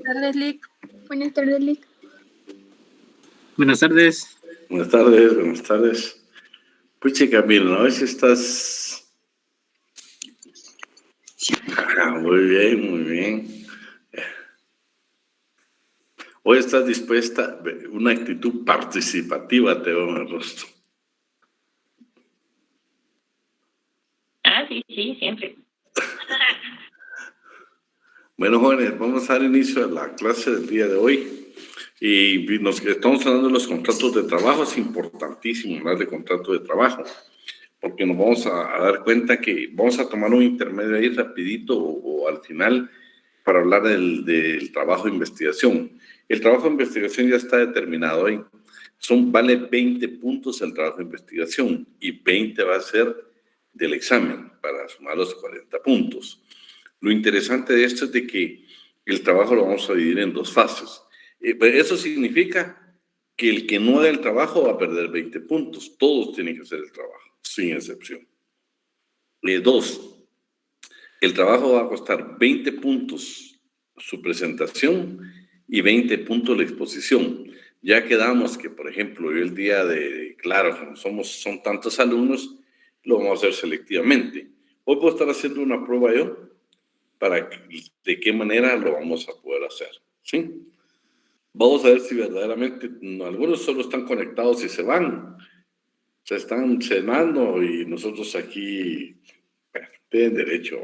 tardes, Lick. Buenas tardes, Lick. Buenas tardes. Buenas tardes, buenas tardes. Pues chica, mira, a ver si estás... muy bien, muy bien. Hoy estás dispuesta, una actitud participativa te veo en el rostro. Sí, siempre. Bueno, jóvenes, vamos a dar inicio a la clase del día de hoy. Y nos estamos hablando de los contratos de trabajo. Es importantísimo hablar de contratos de trabajo, porque nos vamos a dar cuenta que vamos a tomar un intermedio ahí rapidito o al final para hablar del trabajo de investigación. El trabajo de investigación ya está determinado ahí. Vale 20 puntos el trabajo de investigación y 20 va a ser del examen para sumar los 40 puntos. Lo interesante de esto es de que el trabajo lo vamos a dividir en dos fases. Eso significa que el que no haga el trabajo va a perder 20 puntos. Todos tienen que hacer el trabajo, sin excepción. Dos, el trabajo va a costar 20 puntos su presentación y 20 puntos la exposición. Ya quedamos que, por ejemplo, yo el día claro, como son tantos alumnos, lo vamos a hacer selectivamente. Hoy puedo estar haciendo una prueba yo para de qué manera lo vamos a poder hacer, ¿sí? Vamos a ver si verdaderamente algunos solo están conectados y se van. Se están cenando y nosotros aquí, bueno, tienen derecho.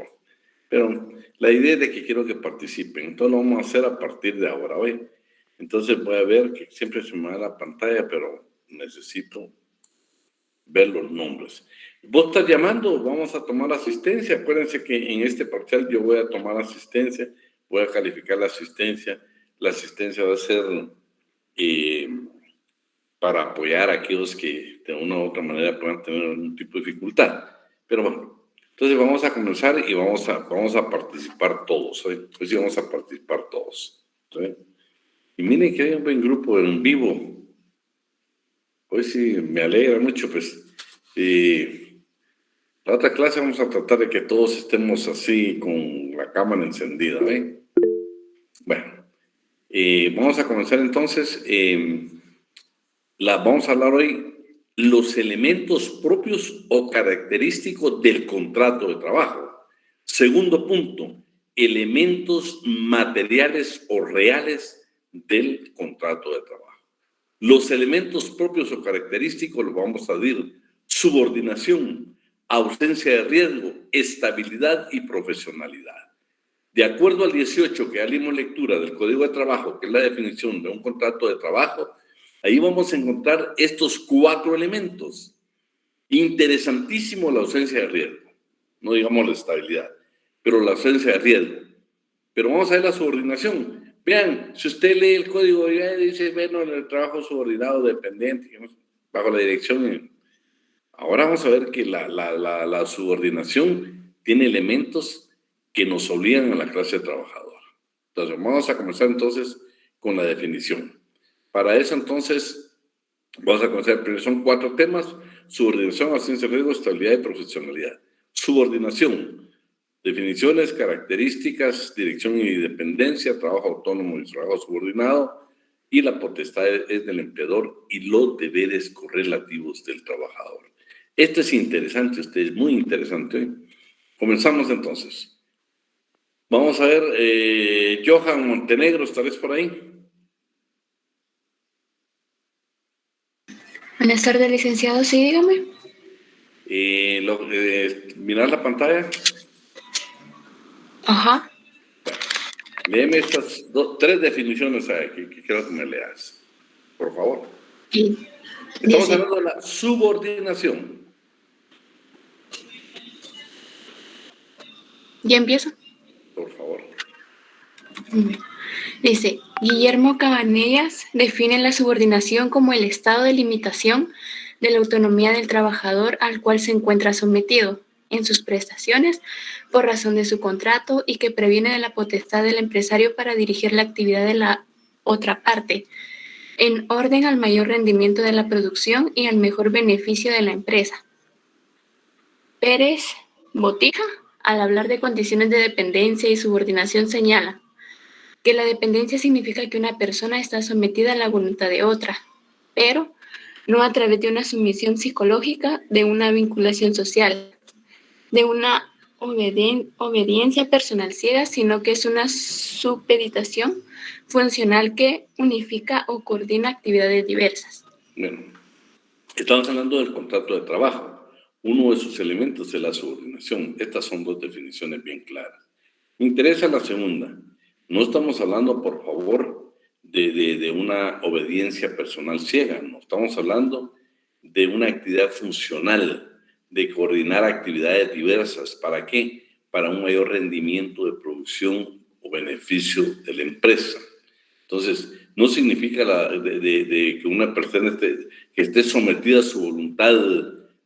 Pero la idea es de que quiero que participen. Entonces lo vamos a hacer a partir de ahora, ¿ve? Entonces voy a ver que siempre se me da la pantalla, pero necesito ver los nombres. Vos estás llamando, vamos a tomar asistencia. Acuérdense que en este parcial yo voy a tomar asistencia, voy a calificar la asistencia. La asistencia va a ser para apoyar a aquellos que de una u otra manera puedan tener algún tipo de dificultad. Pero bueno, entonces vamos a comenzar y vamos a participar todos. Hoy sí vamos a participar todos. ¿Sí? Y miren que hay un buen grupo en vivo. Hoy sí me alegra mucho, pues. La otra clase vamos a tratar de que todos estemos así con la cámara encendida, ¿eh? Bueno, vamos a comenzar entonces. Vamos a hablar hoy los elementos propios o característicos del contrato de trabajo. Segundo punto, elementos materiales o reales del contrato de trabajo. Los elementos propios o característicos los vamos a decir: subordinación, ausencia de riesgo, estabilidad y profesionalidad. De acuerdo al 18 que ya dimos lectura del Código de Trabajo, que es la definición de un contrato de trabajo, ahí vamos a encontrar estos 4 elementos. Interesantísimo la ausencia de riesgo, no digamos la estabilidad, pero la ausencia de riesgo. Pero vamos a ver la subordinación. Vean, si usted lee el código, ya dice, bueno, el trabajo subordinado dependiente, bajo la dirección. Ahora vamos a ver que la subordinación tiene elementos que nos obligan a la clase trabajadora. Entonces, vamos a comenzar entonces con la definición. Para eso, entonces, vamos a comenzar. Primero son 4 temas: subordinación, ausencia de riesgo, estabilidad y profesionalidad. Subordinación: definiciones, características, dirección y dependencia, trabajo autónomo y trabajo subordinado, y la potestad es del empleador y los deberes correlativos del trabajador. Esto es interesante, es muy interesante. Comenzamos entonces. Vamos a ver, Johan Montenegro, ¿estarás por ahí? Buenas tardes, licenciado. Sí, dígame. ¿Mirar la pantalla? Ajá. Léeme estas 3 definiciones que quiero que me leas, por favor. Sí. Estamos hablando de la subordinación. ¿Ya empiezo? Por favor. Dice, Guillermo Cabanellas define la subordinación como el estado de limitación de la autonomía del trabajador al cual se encuentra sometido en sus prestaciones por razón de su contrato y que previene de la potestad del empresario para dirigir la actividad de la otra parte en orden al mayor rendimiento de la producción y al mejor beneficio de la empresa. Pérez Botija, al hablar de condiciones de dependencia y subordinación, señala: que la dependencia significa que una persona está sometida a la voluntad de otra, pero no a través de una sumisión psicológica, de una vinculación social, de una obediencia personal ciega, sino que es una supeditación funcional que unifica o coordina actividades diversas. Bueno, estamos hablando del contrato de trabajo. Uno de sus elementos es la subordinación. Estas son dos definiciones bien claras. Me interesa la segunda. No estamos hablando, por favor, de una obediencia personal ciega. No estamos hablando de una actividad funcional, de coordinar actividades diversas. ¿Para qué? Para un mayor rendimiento de producción o beneficio de la empresa. Entonces, no significa que una persona que esté sometida a su voluntad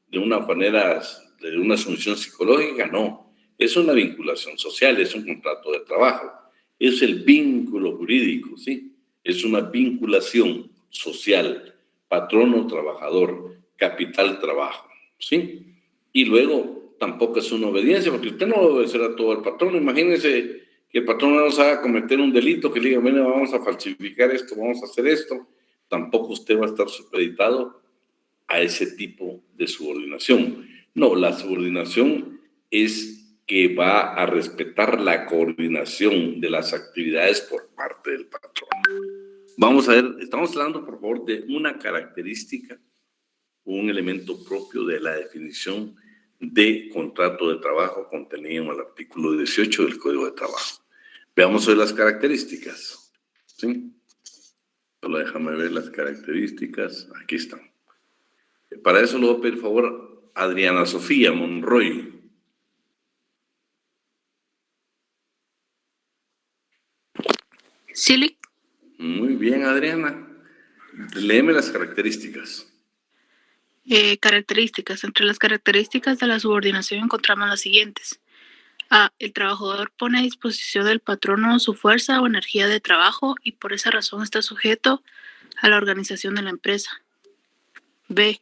de una manera, de una sumisión psicológica, no. Es una vinculación social, es un contrato de trabajo. Es el vínculo jurídico, ¿sí? Es una vinculación social, patrono-trabajador, capital-trabajo, ¿sí? Y luego tampoco es una obediencia, porque usted no va a obedecer a todo el patrono. Imagínense que el patrón no nos haga cometer un delito, que le diga, bueno, vamos a falsificar esto, vamos a hacer esto. Tampoco usted va a estar supeditado a ese tipo de subordinación. No, la subordinación es que va a respetar la coordinación de las actividades por parte del patrón. Vamos a ver, estamos hablando, por favor, de una característica, un elemento propio de la definición de contrato de trabajo contenido en el artículo 18 del Código de Trabajo. Veamos hoy las características. ¿Sí? Solo déjame ver las características. Aquí están. Para eso le voy a pedir favor a Adriana Sofía Monroy. Sí. Muy bien, Adriana. Léeme las características. Características. Entre las características de la subordinación encontramos las siguientes. A. El trabajador pone a disposición del patrono su fuerza o energía de trabajo y por esa razón está sujeto a la organización de la empresa. B.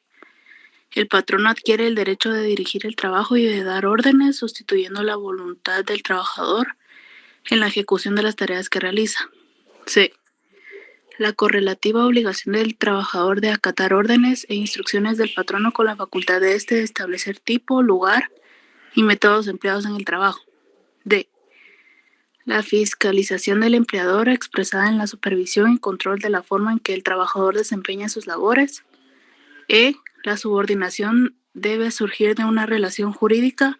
El patrono adquiere el derecho de dirigir el trabajo y de dar órdenes, sustituyendo la voluntad del trabajador en la ejecución de las tareas que realiza. C. La correlativa obligación del trabajador de acatar órdenes e instrucciones del patrono con la facultad de éste de establecer tipo, lugar y métodos empleados en el trabajo. D. La fiscalización del empleador expresada en la supervisión y control de la forma en que el trabajador desempeña sus labores. E. La subordinación debe surgir de una relación jurídica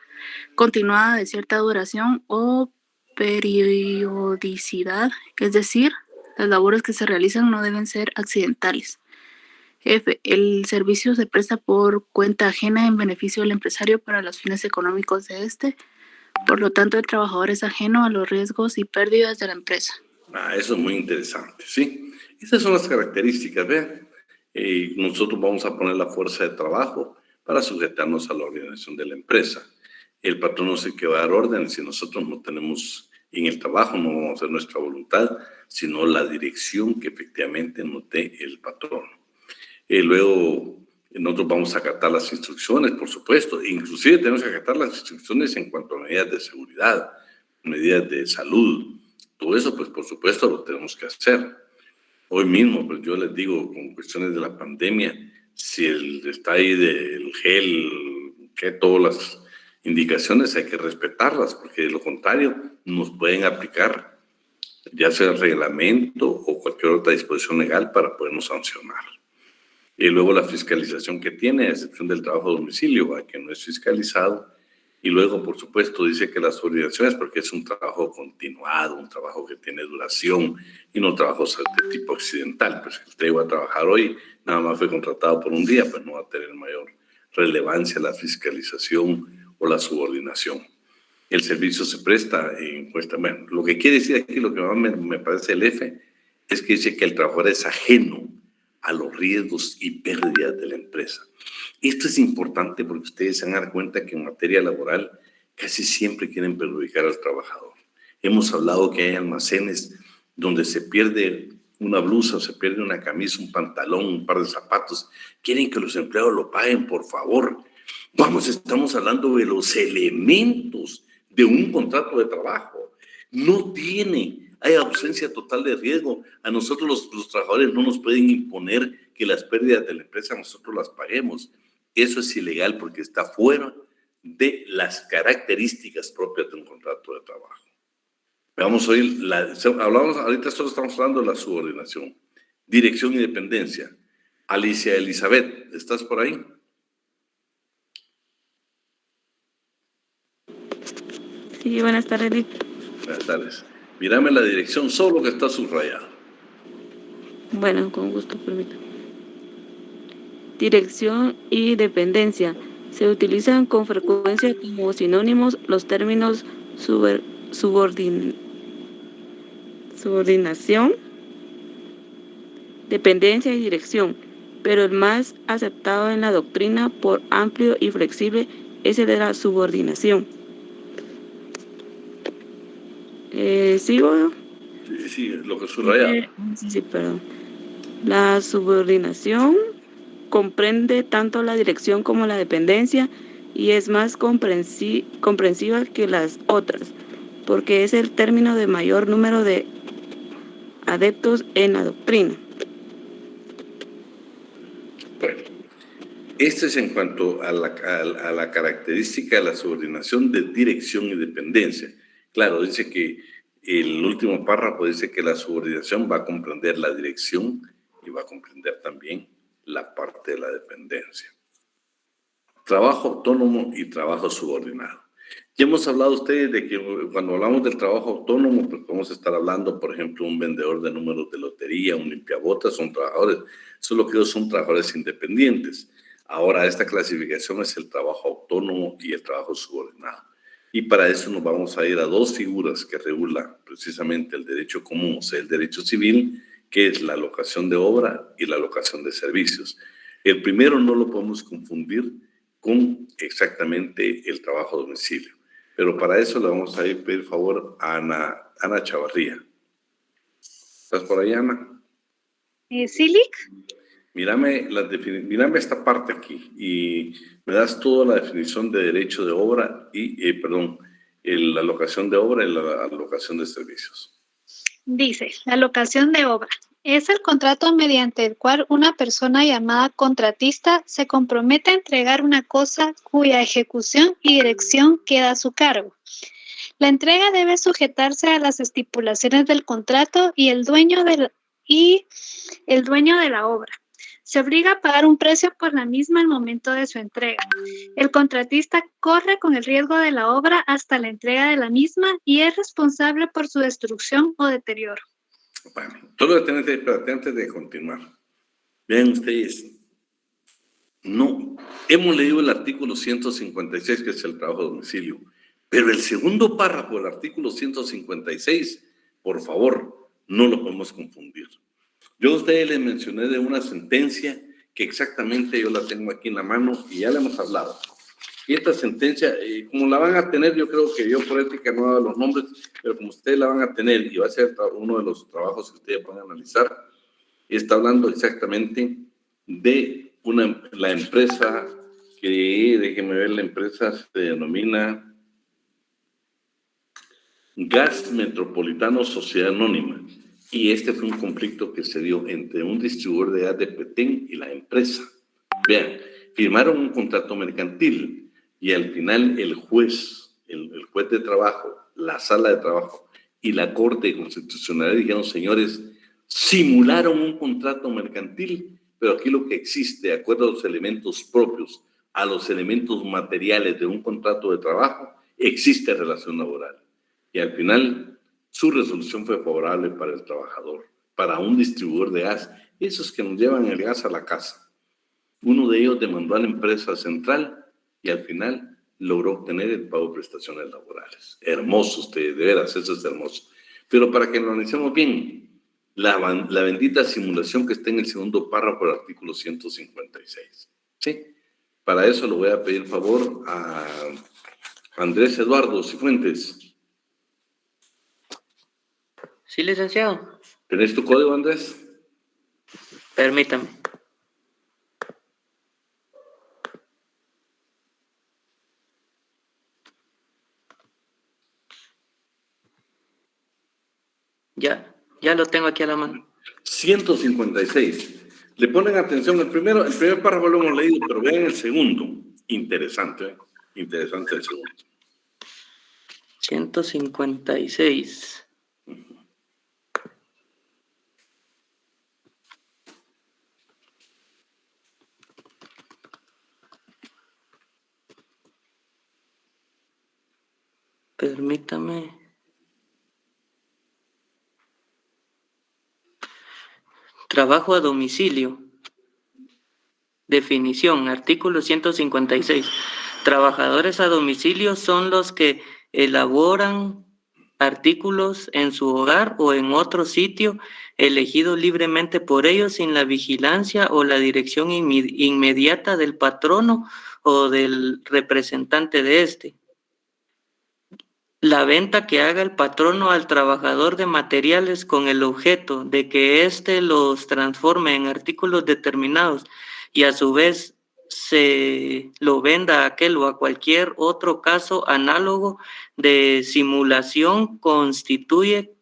continuada de cierta duración o periodicidad, es decir, las labores que se realizan no deben ser accidentales. F. El servicio se presta por cuenta ajena en beneficio del empresario para los fines económicos de este. Por lo tanto, el trabajador es ajeno a los riesgos y pérdidas de la empresa. Eso es muy interesante, ¿sí? Estas son las características, ¿vean? Nosotros vamos a poner la fuerza de trabajo para sujetarnos a la organización de la empresa. El patrón no es el que va a dar órdenes. Si nosotros no tenemos en el trabajo, no vamos a hacer nuestra voluntad, sino la dirección que efectivamente nos dé el patrón. Luego, nosotros vamos a acatar las instrucciones, por supuesto. Inclusive tenemos que acatar las instrucciones en cuanto a medidas de seguridad, medidas de salud. Todo eso, pues, por supuesto, lo tenemos que hacer. Hoy mismo, pues, yo les digo, con cuestiones de la pandemia, si está ahí del gel, que todas las indicaciones hay que respetarlas, porque de lo contrario nos pueden aplicar ya sea el reglamento o cualquier otra disposición legal para podernos sancionar. Y luego la fiscalización que tiene, a excepción del trabajo a domicilio, que no es fiscalizado. Y luego, por supuesto, dice que las subordinaciones, porque es un trabajo continuado, un trabajo que tiene duración y no trabajos de tipo accidental. Pues si usted va a trabajar hoy, nada más fue contratado por un día, pues no va a tener mayor relevancia la fiscalización o la subordinación. El servicio se presta en cuesta. Bueno, lo que quiere decir aquí, lo que más me parece el F, es que dice que el trabajador es ajeno a los riesgos y pérdidas de la empresa. Esto es importante porque ustedes se van a dar cuenta que en materia laboral casi siempre quieren perjudicar al trabajador. Hemos hablado que hay almacenes donde se pierde una blusa, se pierde una camisa, un pantalón, un par de zapatos. Quieren que los empleados lo paguen, por favor. Vamos, estamos hablando de los elementos de un contrato de trabajo. No tiene Hay ausencia total de riesgo. A nosotros los trabajadores no nos pueden imponer que las pérdidas de la empresa nosotros las paguemos. Eso es ilegal porque está fuera de las características propias de un contrato de trabajo. Vamos a oír, ahorita solo estamos hablando de la subordinación, dirección y dependencia. Alicia Elizabeth, ¿estás por ahí? Sí, buenas tardes. Buenas tardes. Mírame la dirección, solo que está subrayada. Bueno, con gusto, permítame. Dirección y dependencia. Se utilizan con frecuencia como sinónimos los términos subordinación, dependencia y dirección, pero el más aceptado en la doctrina por amplio y flexible es el de la subordinación. ¿Sigo? Sí, lo que subraya. Sí, perdón. La subordinación comprende tanto la dirección como la dependencia y es más comprensiva que las otras, porque es el término de mayor número de adeptos en la doctrina. Bueno, esto es en cuanto a la característica de la subordinación de dirección y dependencia. Claro, dice que el último párrafo dice que la subordinación va a comprender la dirección y va a comprender también la parte de la dependencia. Trabajo autónomo y trabajo subordinado. Ya hemos hablado ustedes de que cuando hablamos del trabajo autónomo, pues vamos a estar hablando, por ejemplo, un vendedor de números de lotería, un limpiabotas, son trabajadores, solo que ellos son trabajadores independientes. Ahora, esta clasificación es el trabajo autónomo y el trabajo subordinado. Y para eso nos vamos a ir a dos figuras que regulan precisamente el derecho común, o sea, el derecho civil, que es la locación de obra y la locación de servicios. El primero no lo podemos confundir con exactamente el trabajo a domicilio. Pero para eso le vamos a pedir favor a Ana Chavarría. ¿Estás por ahí, Ana? ¿Silic? Mírame esta parte aquí y me das toda la definición de derecho de obra y, la locación de obra y la locación de servicios. Dice, la locación de obra es el contrato mediante el cual una persona llamada contratista se compromete a entregar una cosa cuya ejecución y dirección queda a su cargo. La entrega debe sujetarse a las estipulaciones del contrato y el dueño de la obra. Se obliga a pagar un precio por la misma al momento de su entrega. El contratista corre con el riesgo de la obra hasta la entrega de la misma y es responsable por su destrucción o deterioro. Bueno, solo antes de continuar. Vean ustedes, no, hemos leído el artículo 156, que es el trabajo a domicilio, pero el segundo párrafo del artículo 156, por favor, no lo podemos confundir. Yo a ustedes les mencioné de una sentencia que exactamente yo la tengo aquí en la mano y ya la hemos hablado. Y esta sentencia, como la van a tener, yo creo que yo por ética no he dado los nombres, pero como ustedes la van a tener y va a ser uno de los trabajos que ustedes van a analizar, está hablando exactamente de la empresa que, déjenme ver, la empresa se denomina Gas Metropolitano Sociedad Anónima. Y este fue un conflicto que se dio entre un distribuidor de gas de Petén y la empresa. Vean, firmaron un contrato mercantil y al final el juez de trabajo, la sala de trabajo y la Corte Constitucional dijeron, señores, simularon un contrato mercantil, pero aquí lo que existe, de acuerdo a los elementos propios, a los elementos materiales de un contrato de trabajo, existe relación laboral. Y al final, su resolución fue favorable para el trabajador, para un distribuidor de gas, esos que nos llevan el gas a la casa. Uno de ellos demandó a la empresa central y al final logró obtener el pago de prestaciones laborales. Hermoso ustedes, de veras, eso es hermoso. Pero para que lo analicemos bien, la bendita simulación que está en el segundo párrafo del artículo 156. ¿Sí? Para eso le voy a pedir favor a Andrés Eduardo Cifuentes. Sí, licenciado. ¿Tenés tu código, Andrés? Permítame. Ya lo tengo aquí a la mano. 156. Le ponen atención el primer párrafo lo hemos leído, pero vean el segundo. Interesante, ¿eh? Interesante el segundo. 156. Permítame. Trabajo a domicilio. Definición, artículo 156. Trabajadores a domicilio son los que elaboran artículos en su hogar o en otro sitio elegido libremente por ellos sin la vigilancia o la dirección inmediata del patrono o del representante de éste. La venta que haga el patrono al trabajador de materiales con el objeto de que éste los transforme en artículos determinados y a su vez se lo venda a aquel o a cualquier otro caso análogo de simulación constituye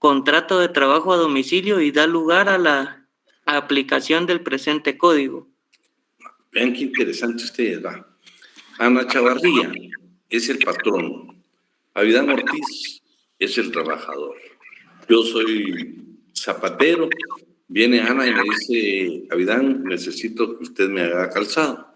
contrato de trabajo a domicilio y da lugar a la aplicación del presente código. Vean qué interesante ustedes, va. Ana Chavarría es el patrón. Avidán Ortiz es el trabajador. Yo soy zapatero. Viene Ana y me dice, Avidán, necesito que usted me haga calzado.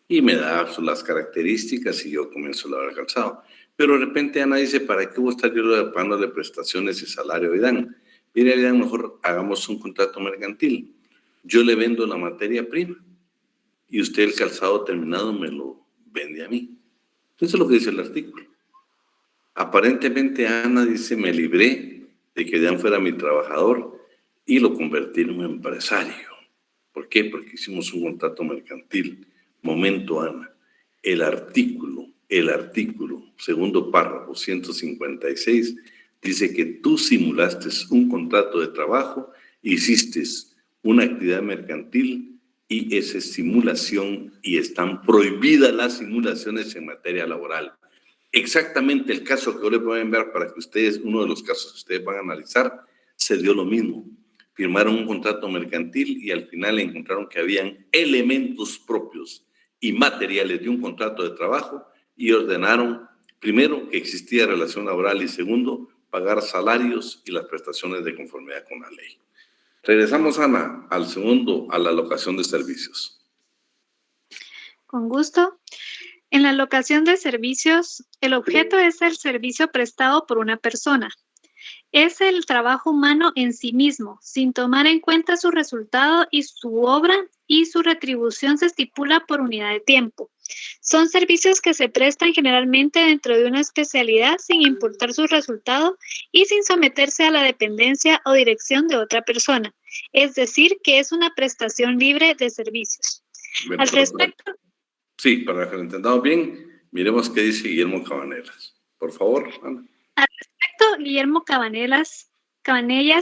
Y me da las características y yo comienzo a lavar calzado. Pero de repente Ana dice, ¿para qué voy a estar yo pagándole prestaciones y salario a Avidán? Mire, Avidán, mejor hagamos un contrato mercantil. Yo le vendo la materia prima y usted el calzado terminado me lo vende a mí. Eso es lo que dice el artículo. Aparentemente Ana dice, me libré de que Avidán fuera mi trabajador y lo convertí en un empresario. ¿Por qué? Porque hicimos un contrato mercantil. Momento, Ana. El artículo, segundo párrafo, 156, dice que tú simulaste un contrato de trabajo, hiciste una actividad mercantil y esa es simulación y están prohibidas las simulaciones en materia laboral. Exactamente el caso que yo les voy a enviar para que ustedes, uno de los casos que ustedes van a analizar, se dio lo mismo. Firmaron un contrato mercantil y al final encontraron que habían elementos propios y materiales de un contrato de trabajo y ordenaron, primero, que existía relación laboral y segundo, pagar salarios y las prestaciones de conformidad con la ley. Regresamos, Ana, al segundo, a la alocación de servicios. Con gusto. En la alocación de servicios, el objeto es el servicio prestado por una persona. Es el trabajo humano en sí mismo, sin tomar en cuenta su resultado y su obra, y su retribución se estipula por unidad de tiempo. Son servicios que se prestan generalmente dentro de una especialidad sin importar su resultado y sin someterse a la dependencia o dirección de otra persona. Es decir, que es una prestación libre de servicios. Bueno, Al respecto... Sí, para que lo entendamos bien, miremos qué dice Guillermo Cabanelas. Por favor, Ana. Al respecto, Guillermo Cabanellas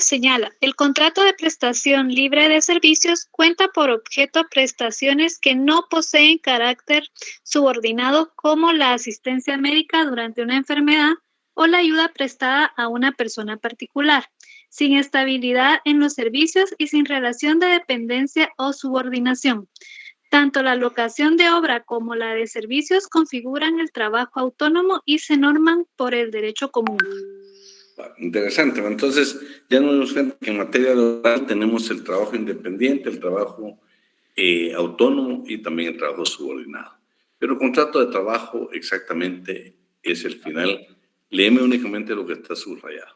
señala, el contrato de prestación libre de servicios cuenta por objeto prestaciones que no poseen carácter subordinado como la asistencia médica durante una enfermedad o la ayuda prestada a una persona particular, sin estabilidad en los servicios y sin relación de dependencia o subordinación. Tanto la locación de obra como la de servicios configuran el trabajo autónomo y se norman por el derecho común. Interesante. Entonces, ya nos dimos cuenta que en materia laboral tenemos el trabajo independiente, el trabajo autónomo y también el trabajo subordinado. Pero el contrato de trabajo exactamente es el final. Léeme únicamente lo que está subrayado.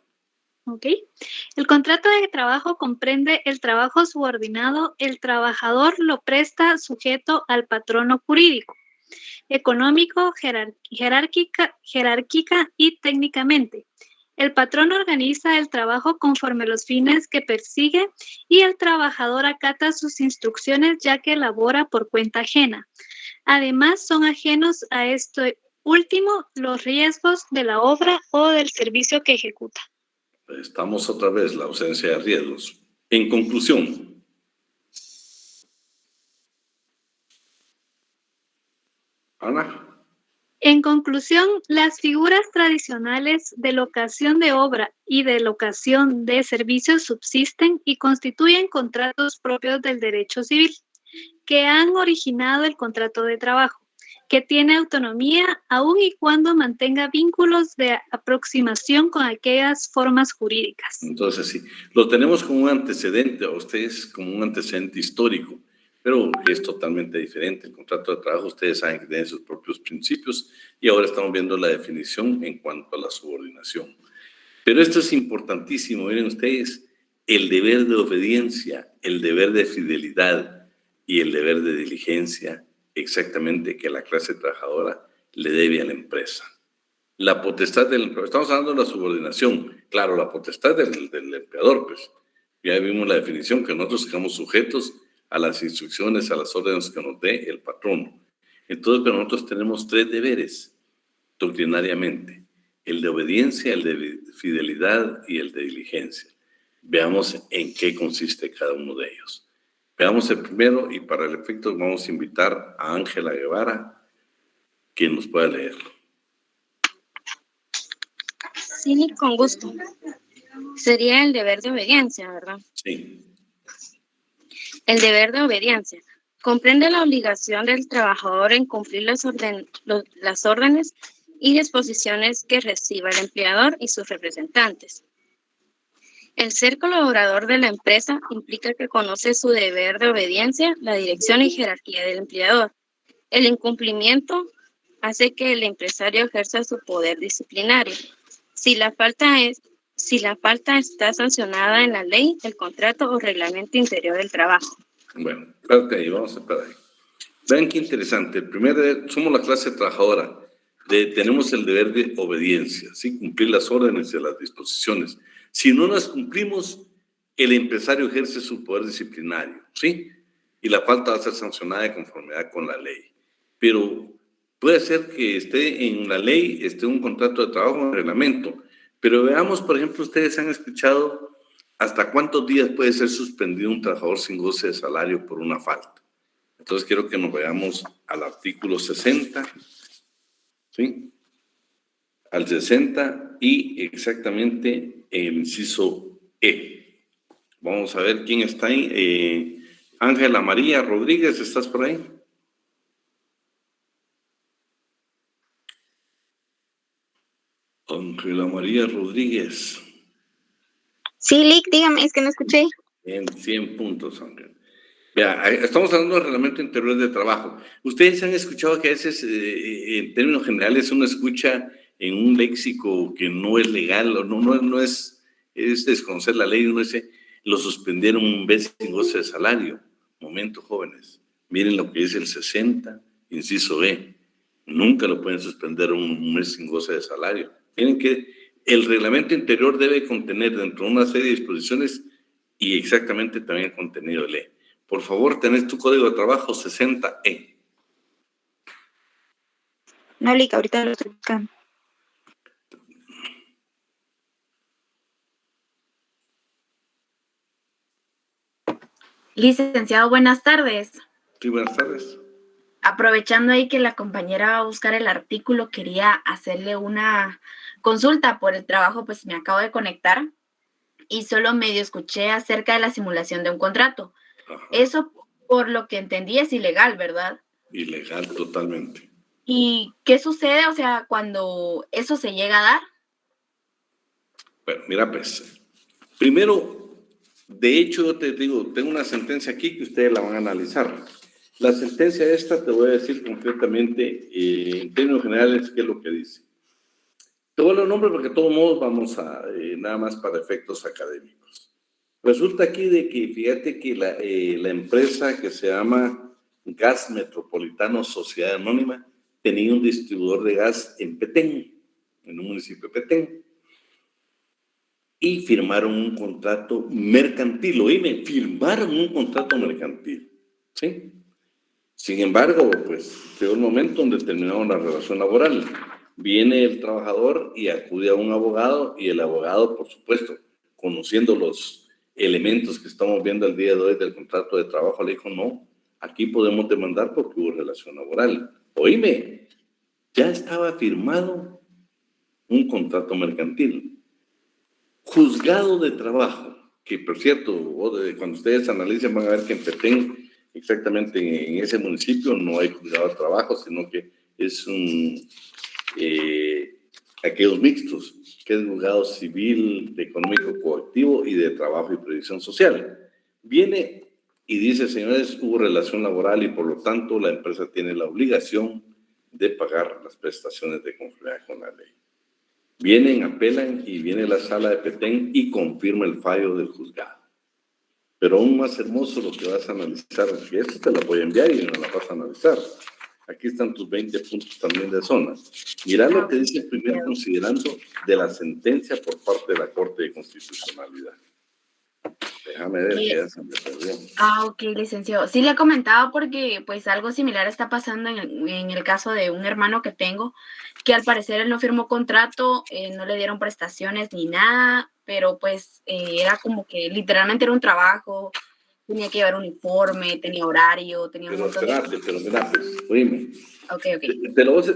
¿Ok? El contrato de trabajo comprende el trabajo subordinado. El trabajador lo presta sujeto al patrono jurídico, económico, jerárquica y técnicamente. El patrón organiza el trabajo conforme a los fines que persigue y el trabajador acata sus instrucciones ya que labora por cuenta ajena. Además, son ajenos a esto último los riesgos de la obra o del servicio que ejecuta. Estamos otra vez, la ausencia de riesgos. En conclusión, Ana. En conclusión, las figuras tradicionales de locación de obra y de locación de servicios subsisten y constituyen contratos propios del derecho civil, que han originado el contrato de trabajo, que tiene autonomía aun y cuando mantenga vínculos de aproximación con aquellas formas jurídicas. Entonces, sí, lo tenemos como un antecedente, a ustedes como un antecedente histórico, pero es totalmente diferente. El contrato de trabajo, ustedes saben que tiene sus propios principios y ahora estamos viendo la definición en cuanto a la subordinación. Pero esto es importantísimo, miren ustedes, el deber de obediencia, el deber de fidelidad y el deber de diligencia, exactamente que la clase trabajadora le debe a la empresa. La potestad del empleador, estamos hablando de la subordinación, claro, la potestad del empleador, pues ya vimos la definición, que nosotros estamos sujetos a las instrucciones, a las órdenes que nos dé el patrón. Entonces, pero nosotros tenemos 3 deberes doctrinariamente: el de obediencia, el de fidelidad y el de diligencia. Veamos en qué consiste cada uno de ellos. Veamos el primero y para el efecto vamos a invitar a Ángela Guevara que nos pueda leerlo. Sí, con gusto. Sería el deber de obediencia, ¿verdad? Sí. El deber de obediencia comprende la obligación del trabajador en cumplir las órdenes y disposiciones que reciba el empleador y sus representantes. El ser colaborador de la empresa implica que conoce su deber de obediencia, la dirección y jerarquía del empleador. El incumplimiento hace que el empresario ejerza su poder disciplinario. Si la falta está sancionada en la ley, el contrato o reglamento interior del trabajo. Bueno, espérate ahí, vamos a esperar ahí. Vean qué interesante. El primer deber, somos la clase trabajadora, tenemos el deber de obediencia, ¿sí? Cumplir las órdenes y las disposiciones. Si no las cumplimos, el empresario ejerce su poder disciplinario, ¿sí? Y la falta va a ser sancionada de conformidad con la ley. Pero puede ser que esté en la ley, esté un contrato de trabajo, un reglamento. Pero veamos, por ejemplo, ustedes han escuchado hasta cuántos días puede ser suspendido un trabajador sin goce de salario por una falta. Entonces quiero que nos veamos al artículo 60, ¿sí? Al 60 y exactamente el inciso E. Vamos a ver quién está ahí. Ángela María Rodríguez, ¿estás por ahí? Ángela María Rodríguez. Sí, Lick, dígame, es que no escuché. En 100 puntos, Ángel. Vea, estamos hablando del reglamento interior de trabajo. Ustedes han escuchado que a veces, en términos generales, uno escucha en un léxico que no es legal o no es desconocer la ley. Uno dice, lo suspendieron un mes sin goce de salario. Momento, jóvenes. Miren lo que dice el 60, inciso E. Nunca lo pueden suspender un mes sin goce de salario. Miren que el reglamento interior debe contener dentro de una serie de disposiciones y exactamente también el contenido de ley. Por favor, tenés tu código de trabajo 60E. No, Lick, ahorita lo estoy buscando. Licenciado, buenas tardes. Sí, buenas tardes. Aprovechando ahí que la compañera va a buscar el artículo, quería hacerle una consulta por el trabajo, pues me acabo de conectar y solo medio escuché acerca de la simulación de un contrato. Ajá. Eso, por lo que entendí, es ilegal, ¿verdad? Ilegal totalmente. ¿Y qué sucede, o sea, cuando eso se llega a dar? Bueno, mira, pues, primero, de hecho, yo te digo, tengo una sentencia aquí que ustedes la van a analizar. La sentencia esta, te voy a decir concretamente, en términos generales, qué es lo que dice. Te voy a dar un nombre porque de todos modos vamos a, nada más para efectos académicos. Resulta aquí de que, fíjate que la empresa que se llama Gas Metropolitano Sociedad Anónima tenía un distribuidor de gas en Petén, en un municipio de Petén. Y firmaron un contrato mercantil, oíme, firmaron un contrato mercantil, ¿sí? Sin embargo, pues, llegó el momento donde terminaron la relación laboral. Viene el trabajador y acude a un abogado y el abogado, por supuesto, conociendo los elementos que estamos viendo el día de hoy del contrato de trabajo, le dijo, no, aquí podemos demandar porque hubo relación laboral. Oíme, ya estaba firmado un contrato mercantil. Juzgado de trabajo, que por cierto, cuando ustedes analicen van a ver que en Petén, exactamente en ese municipio, no hay juzgado de trabajo, sino que es aquellos mixtos, que es juzgado civil, de económico colectivo y de trabajo y previsión social. Viene y dice, señores, hubo relación laboral y por lo tanto la empresa tiene la obligación de pagar las prestaciones de conformidad con la ley. Vienen, apelan y viene la sala de Petén y confirma el fallo del juzgado. Pero aún más hermoso lo que vas a analizar, y esto te lo voy a enviar y no la vas a analizar. Aquí están tus 20 puntos también de zona. Mira lo que dice el primer considerando de la sentencia por parte de la Corte de Constitucionalidad. Déjame ver que ya se me perdió. Ok, licenciado. Sí le he comentado porque pues algo similar está pasando en el caso de un hermano que tengo, que al parecer él no firmó contrato, no le dieron prestaciones ni nada, pero pues era como que literalmente era un trabajo, tenía que llevar uniforme, tenía horario, tenía un montón de... Pero mira, pues, oíme. Ok.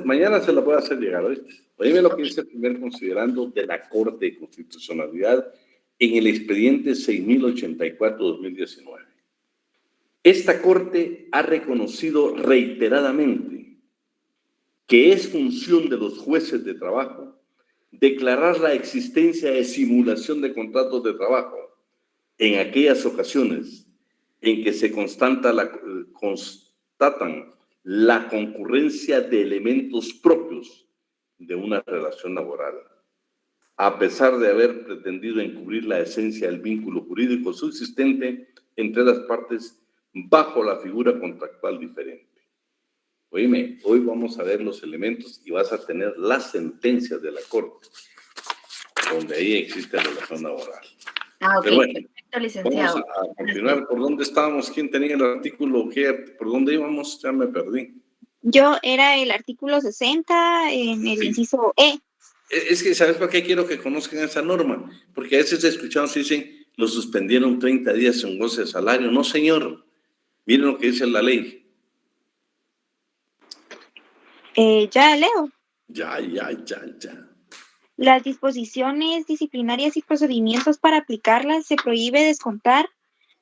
Mañana se la voy a hacer llegar, ¿oíste? Oíme lo que dice el primer considerando de la Corte de Constitucionalidad en el expediente 6084-2019. Esta Corte ha reconocido reiteradamente que es función de los jueces de trabajo declarar la existencia de simulación de contratos de trabajo en aquellas ocasiones en que se constatan la concurrencia de elementos propios de una relación laboral, a pesar de haber pretendido encubrir la esencia del vínculo jurídico subsistente entre las partes bajo la figura contractual diferente. Oíme, hoy vamos a ver los elementos y vas a tener las sentencias de la Corte, donde ahí existe relación laboral. Ok, pero bueno, perfecto, licenciado. Vamos a continuar. ¿Por dónde estábamos? ¿Quién tenía el artículo? ¿Por dónde íbamos? Ya me perdí. Yo era el artículo 60 en el inciso E. Es que, ¿sabes por qué quiero que conozcan esa norma? Porque a veces escuchamos y dicen, lo suspendieron 30 días sin goce de salario. No, señor. Miren lo que dice la ley. Ya leo. Ya. Las disposiciones disciplinarias y procedimientos para aplicarlas se prohíbe descontar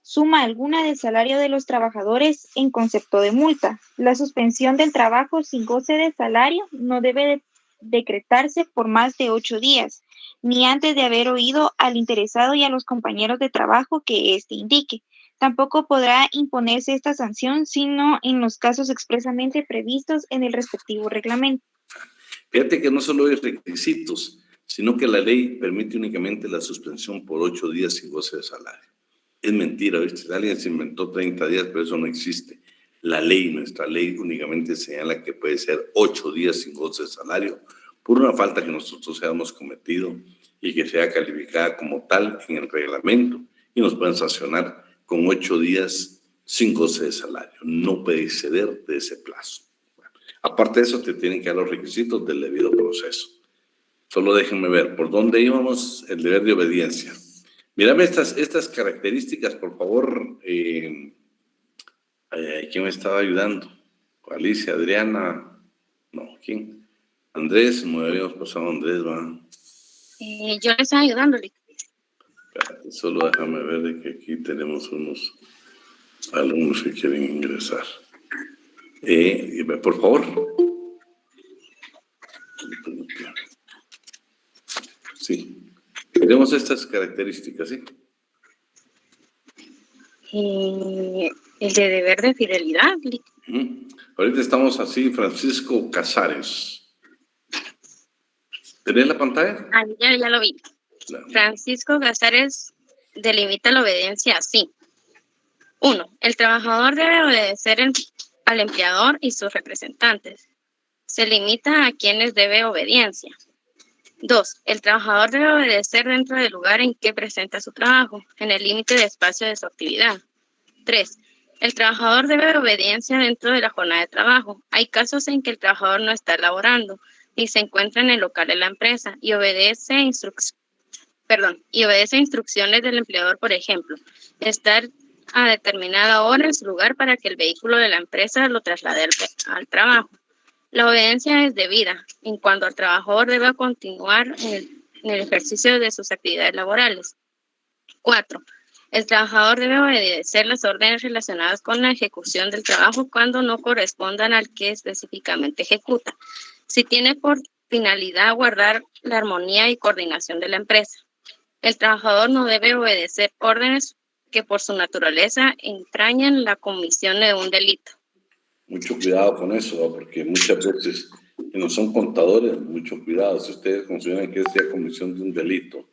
suma alguna del salario de los trabajadores en concepto de multa. La suspensión del trabajo sin goce de salario no debe decretarse por más de 8 días, ni antes de haber oído al interesado y a los compañeros de trabajo que éste indique. Tampoco podrá imponerse esta sanción, sino en los casos expresamente previstos en el respectivo reglamento. Fíjate que no solo hay requisitos, sino que la ley permite únicamente la suspensión por 8 días sin goce de salario. Es mentira, ¿viste? Alguien se inventó 30 días, pero eso no existe. La ley, nuestra ley, únicamente señala que puede ser 8 días sin goce de salario por una falta que nosotros hayamos cometido y que sea calificada como tal en el reglamento y nos pueden sancionar con 8 días sin goce de salario. No puede exceder de ese plazo. Bueno, aparte de eso, te tienen que dar los requisitos del debido proceso. Solo déjenme ver, ¿por dónde íbamos? El deber de obediencia. Mírame estas características, por favor. ¿Quién me estaba ayudando? Alicia, Adriana. No, ¿quién? Andrés, no habíamos pasado a Andrés, ¿va? Yo le estoy ayudando. Espérate, solo déjame ver de que aquí tenemos unos alumnos que quieren ingresar. Por favor. Sí. Tenemos estas características, ¿sí? El de deber de fidelidad. Ahorita estamos así, Francisco Casares. ¿Tenés la pantalla? Ya lo vi. Claro. Francisco Casares delimita la obediencia así. 1. El trabajador debe obedecer al empleador y sus representantes. Se limita a quienes debe obediencia. 2. El trabajador debe obedecer dentro del lugar en que presenta su trabajo, en el límite de espacio de su actividad. 3. El trabajador debe obediencia dentro de la jornada de trabajo. Hay casos en que el trabajador no está laborando y se encuentra en el local de la empresa y obedece instrucciones del empleador, por ejemplo, estar a determinada hora en su lugar para que el vehículo de la empresa lo traslade al trabajo. La obediencia es debida en cuanto el trabajador debe continuar en el ejercicio de sus actividades laborales. 4. El trabajador debe obedecer las órdenes relacionadas con la ejecución del trabajo cuando no correspondan al que específicamente ejecuta, si tiene por finalidad guardar la armonía y coordinación de la empresa. El trabajador no debe obedecer órdenes que por su naturaleza entrañan la comisión de un delito. Mucho cuidado con eso, ¿no? Porque muchas veces que no son contadores, mucho cuidado. Si ustedes consideran que es la comisión de un delito,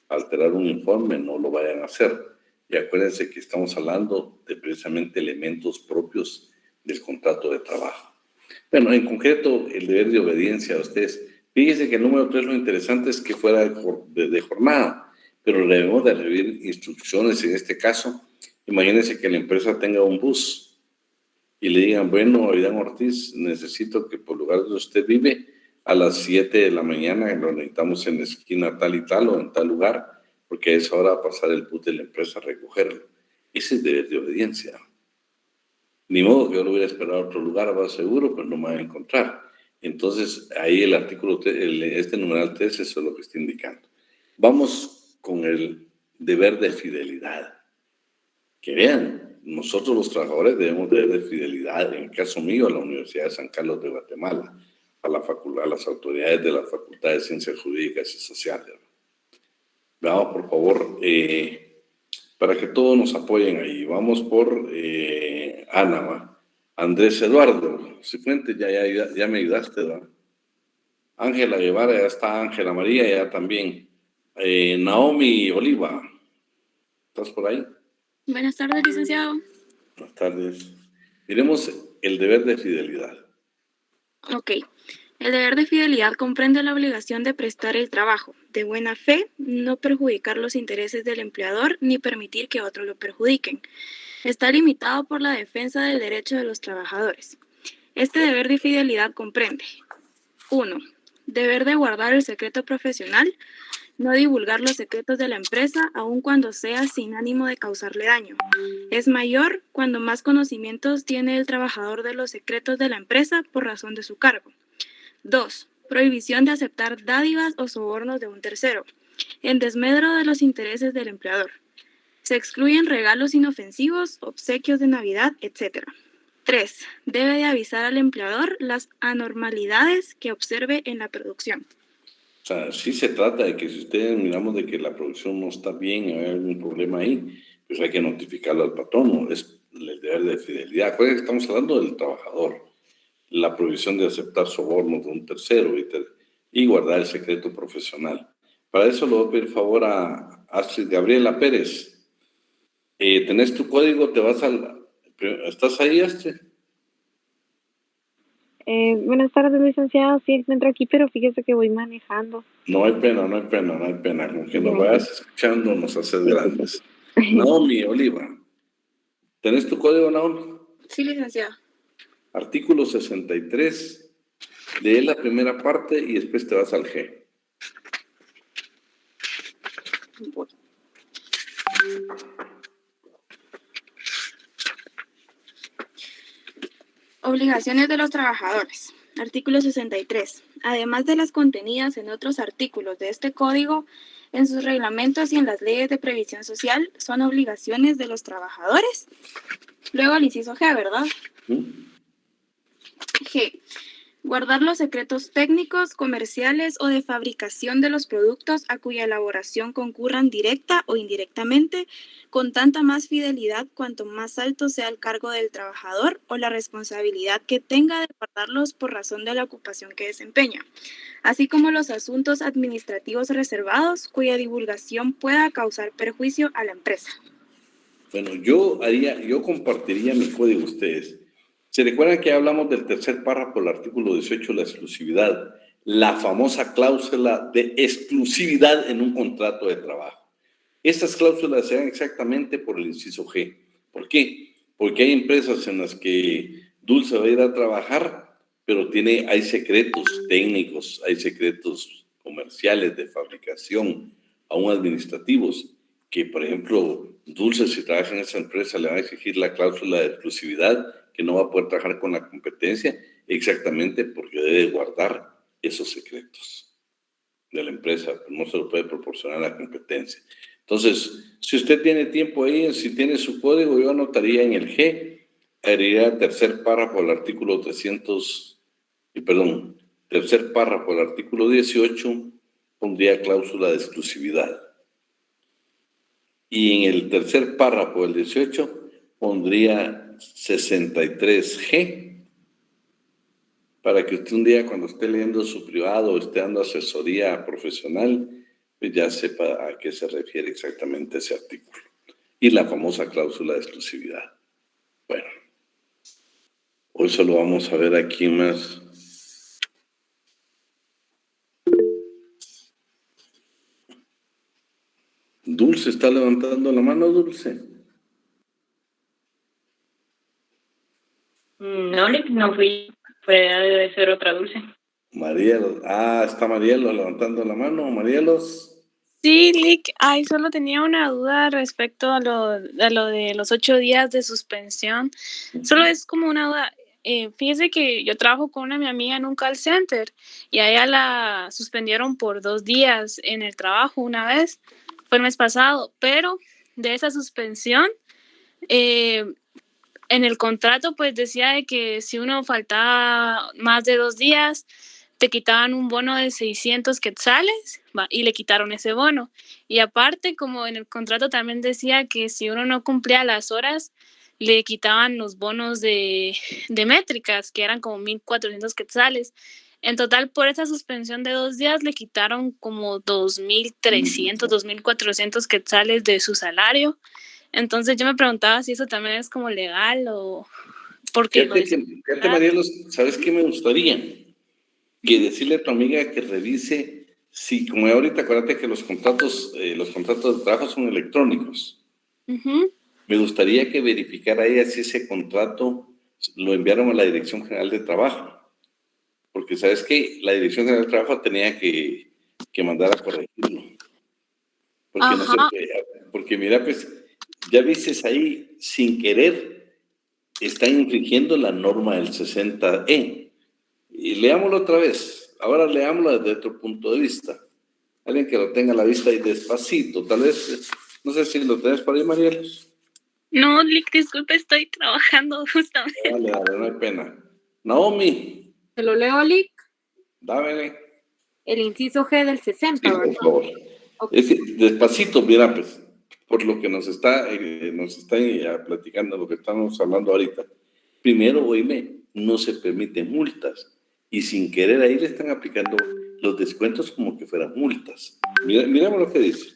alterar un informe, no lo vayan a hacer. Y acuérdense que estamos hablando de precisamente elementos propios del contrato de trabajo. Bueno, en concreto, el deber de obediencia a ustedes. Fíjense que el número 3 lo interesante es que fuera de jornada, pero debemos de recibir instrucciones en este caso. Imagínense que la empresa tenga un bus y le digan, bueno, Aidán Ortiz, necesito que por lugar donde usted vive, a las 7 de la mañana lo necesitamos en la esquina tal y tal o en tal lugar, porque a esa hora va a pasar el bus de la empresa a recogerlo. Ese es deber de obediencia. Ni modo que yo lo hubiera esperado a otro lugar, va seguro, pero no me va a encontrar. Entonces, ahí el artículo, este numeral 3, eso es lo que está indicando. Vamos con el deber de fidelidad. Que vean, nosotros los trabajadores debemos de deber de fidelidad, en el caso mío, a la Universidad de San Carlos de Guatemala, a las autoridades de la Facultad de Ciencias Jurídicas y Sociales. Veamos, por favor, para que todos nos apoyen ahí. Vamos por Ana, ¿va? Andrés Eduardo, Cifuentes, ya me ayudaste, ¿va? Ángela Guevara, ya está. Ángela María, ya también. Naomi Oliva, ¿estás por ahí? Buenas tardes, licenciado. Buenas tardes. Miremos el deber de fidelidad. Ok. El deber de fidelidad comprende la obligación de prestar el trabajo de buena fe, no perjudicar los intereses del empleador ni permitir que otros lo perjudiquen. Está limitado por la defensa del derecho de los trabajadores. Este deber de fidelidad comprende: 1. Deber de guardar el secreto profesional, no divulgar los secretos de la empresa aun cuando sea sin ánimo de causarle daño. Es mayor cuando más conocimientos tiene el trabajador de los secretos de la empresa por razón de su cargo. 2. Prohibición de aceptar dádivas o sobornos de un tercero, en desmedro de los intereses del empleador. Se excluyen regalos inofensivos, obsequios de Navidad, etc. 3. Debe de avisar al empleador las anormalidades que observe en la producción. O sea, sí se trata de que si ustedes miramos de que la producción no está bien, hay algún problema ahí, pues hay que notificarlo al patrón, es el deber de fidelidad. Acuérdense que estamos hablando del trabajador, la prohibición de aceptar sobornos de un tercero y guardar el secreto profesional. Para eso le voy a pedir favor a Astrid Gabriela Pérez. ¿Tenés tu código? ¿Te vas al... ¿Estás ahí, Astrid? Buenas tardes, licenciado. Sí, encuentro aquí, pero fíjese que voy manejando. No hay pena. Con que nos vayas escuchando nos haces grandes. Naomi Oliva. ¿Tenés tu código, Naomi? Sí, licenciado. Artículo 63. Lee la primera parte y después te vas al G. Voy. Obligaciones de los trabajadores. Artículo 63. Además de las contenidas en otros artículos de este código, en sus reglamentos y en las leyes de previsión social, son obligaciones de los trabajadores. Luego el inciso G, ¿verdad? G. Guardar los secretos técnicos, comerciales o de fabricación de los productos a cuya elaboración concurran directa o indirectamente, con tanta más fidelidad cuanto más alto sea el cargo del trabajador o la responsabilidad que tenga de guardarlos por razón de la ocupación que desempeña, así como los asuntos administrativos reservados cuya divulgación pueda causar perjuicio a la empresa. Bueno, yo compartiría mi código a ustedes. ¿Se recuerdan que hablamos del tercer párrafo del artículo 18, la exclusividad? La famosa cláusula de exclusividad en un contrato de trabajo. Estas cláusulas se dan exactamente por el inciso G. ¿Por qué? Porque hay empresas en las que Dulce va a ir a trabajar, pero hay secretos técnicos, hay secretos comerciales de fabricación, aún administrativos, que por ejemplo, Dulce si trabaja en esa empresa le va a exigir la cláusula de exclusividad, que no va a poder trabajar con la competencia exactamente porque debe guardar esos secretos de la empresa, no se lo puede proporcionar a la competencia. Entonces, si usted tiene tiempo ahí, si tiene su código, yo anotaría en el G, agregaría el tercer párrafo del artículo 18, pondría cláusula de exclusividad. Y en el tercer párrafo del 18 pondría 63G, para que usted un día cuando esté leyendo su privado o esté dando asesoría profesional, pues ya sepa a qué se refiere exactamente ese artículo. Y la famosa cláusula de exclusividad. Bueno, hoy solo vamos a ver aquí más. Dulce está levantando la mano, Dulce. No, Lick, no fui. Debe ser otra Dulce. Marielos. Está Marielos levantando la mano. Marielos. Sí, Lick, solo tenía una duda respecto a lo de los 8 días de suspensión. Solo es como una duda. Fíjese que yo trabajo con mi amiga en un call center y a ella la suspendieron por 2 días en el trabajo una vez, fue el mes pasado, pero de esa suspensión, en el contrato pues decía de que si uno faltaba más de 2 días, te quitaban un bono de 600 quetzales y le quitaron ese bono. Y aparte, como en el contrato también decía que si uno no cumplía las horas, le quitaban los bonos de métricas, que eran como 1,400 quetzales. En total, por esa suspensión de 2 días, le quitaron como 2,300, 2,400 quetzales de su salario. Entonces, yo me preguntaba si eso también es como legal o porque Fíjate, Marielos, ¿sabes qué me gustaría? Que decirle a tu amiga que revise si, como ahorita, acuérdate que los contratos de trabajo son electrónicos. Me gustaría que verificara ella si ese contrato lo enviaron a la Dirección General de Trabajo. Porque, ¿sabes qué? La Dirección General de Trabajo tenía que mandar a corregirlo. Porque no se puede. Porque mira, pues, ya viste ahí, sin querer, están infringiendo la norma del 60E. Y leámoslo otra vez. Ahora leámoslo desde otro punto de vista. Alguien que lo tenga a la vista y despacito. Tal vez, no sé si lo tenés por ahí, Marielos. No, Lick, disculpe, estoy trabajando justamente. Dale, no hay pena. Naomi. ¿Se lo leo, Lick? Dámele. El inciso G del 60, sí, por favor. Okay. Despacito, mira, pues, por lo que nos está platicando, lo que estamos hablando ahorita. Primero, oíme, no se permiten multas. Y sin querer ahí le están aplicando los descuentos como que fueran multas. Miramos lo que dice.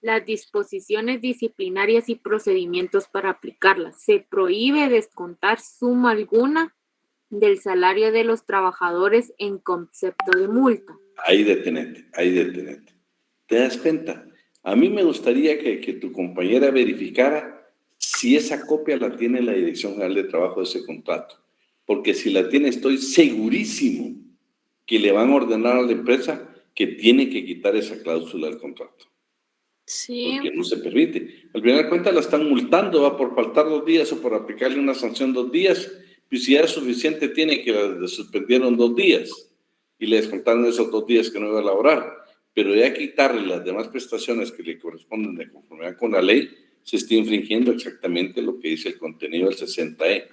Las disposiciones disciplinarias y procedimientos para aplicarlas. Se prohíbe descontar suma alguna del salario de los trabajadores en concepto de multa. Ahí detenete. ¿Te das cuenta? A mí me gustaría que tu compañera verificara si esa copia la tiene la Dirección General de Trabajo de ese contrato. Porque si la tiene, estoy segurísimo que le van a ordenar a la empresa que tiene que quitar esa cláusula del contrato. Sí. Porque no se permite. Al final de cuentas la están multando, por faltar 2 días o por aplicarle una sanción 2 días. Pues si ya es suficiente, tiene que la suspendieron 2 días y le descontaron esos 2 días que no iba a laborar. Pero ya quitarle las demás prestaciones que le corresponden de conformidad con la ley, se está infringiendo exactamente lo que dice el contenido del 60E.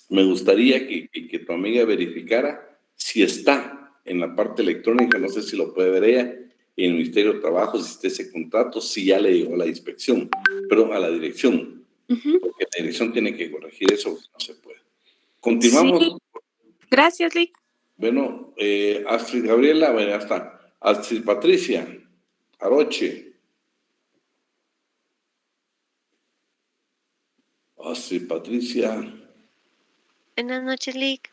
Me gustaría que tu amiga verificara si está en la parte electrónica, no sé si lo puede ver ella, en el Ministerio de Trabajo, si está ese contrato, si ya le llegó a la inspección, pero a la dirección, porque la dirección tiene que corregir eso, no se puede. Continuamos. Sí. Gracias, Lick. Bueno, Astrid Gabriela, bueno, ya está. Astrid Patricia, Aroche. Astrid Patricia. Buenas noches, Lick.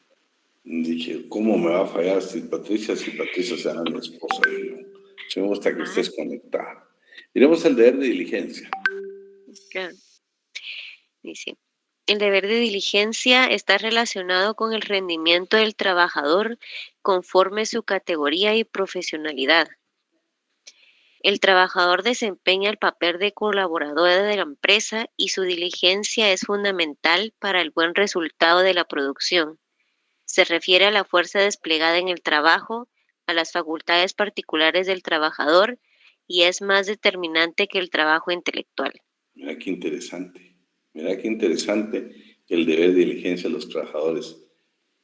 Dije, ¿cómo me va a fallar Astrid Patricia si Patricia será mi esposa? Sí me gusta que estés conectada. Iremos al deber de diligencia. Claro. Dice, el deber de diligencia está relacionado con el rendimiento del trabajador conforme su categoría y profesionalidad. El trabajador desempeña el papel de colaborador de la empresa y su diligencia es fundamental para el buen resultado de la producción. Se refiere a la fuerza desplegada en el trabajo, a las facultades particulares del trabajador y es más determinante que el trabajo intelectual. Mira qué interesante el deber de diligencia de los trabajadores.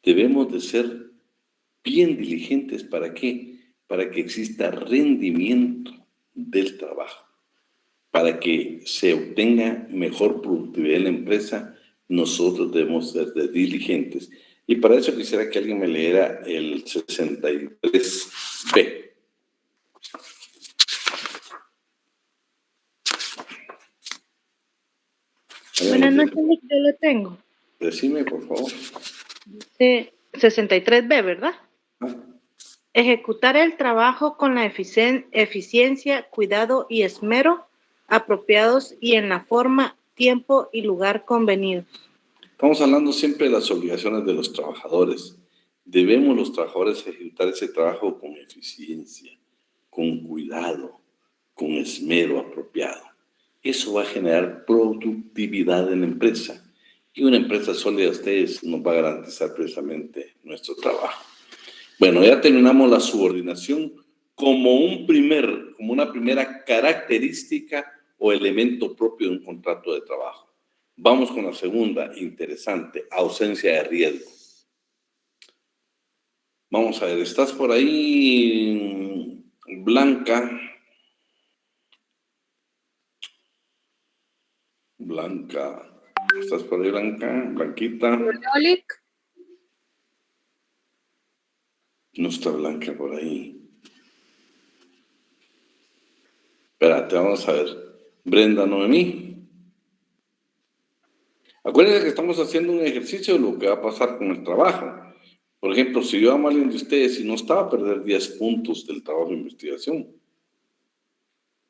Debemos de ser bien diligentes. ¿Para qué? Para que exista rendimiento del trabajo. Para que se obtenga mejor productividad en la empresa, nosotros debemos ser diligentes. Y para eso quisiera que alguien me leyera el 63B. Buenas noches, yo lo tengo. Decime, por favor. Dice 63B, ¿verdad? Ejecutar el trabajo con la eficiencia, cuidado y esmero apropiados y en la forma, tiempo y lugar convenidos. Estamos hablando siempre de las obligaciones de los trabajadores. Debemos los trabajadores ejecutar ese trabajo con eficiencia, con cuidado, con esmero apropiado. Eso va a generar productividad en la empresa. Y una empresa sólida a ustedes nos va a garantizar precisamente nuestro trabajo. Bueno, ya terminamos la subordinación como una primera característica o elemento propio de un contrato de trabajo. Vamos con la segunda, interesante, ausencia de riesgo. Vamos a ver, ¿estás por ahí, Blanca? Blanca, ¿estás por ahí, Blanca? Blanquita. No está Blanca por ahí. Espérate, vamos a ver. Brenda Noemí. Acuérdense que estamos haciendo un ejercicio de lo que va a pasar con el trabajo. Por ejemplo, si yo amo a alguien de ustedes y no estaba a perder 10 puntos del trabajo de investigación.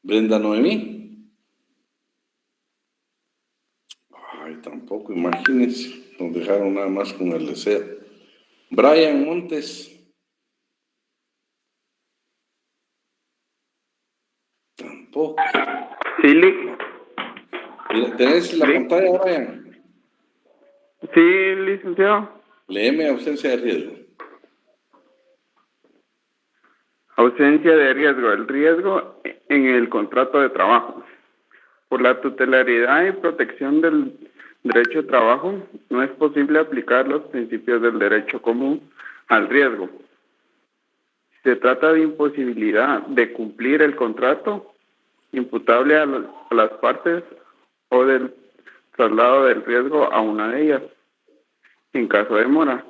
Brenda Noemí. Ay, tampoco, imagínense. Nos dejaron nada más con el deseo. Brian Montes. Tampoco. Sí, ¿Tenés la pantalla, Brian? Sí, licenciado. Léeme ausencia de riesgo. Ausencia de riesgo. El riesgo en el contrato de trabajo. Por la tutelaridad y protección del derecho de trabajo, no es posible aplicar los principios del derecho común al riesgo. Se trata de imposibilidad de cumplir el contrato imputable a las partes o del traslado del riesgo a una de ellas. En caso de mora,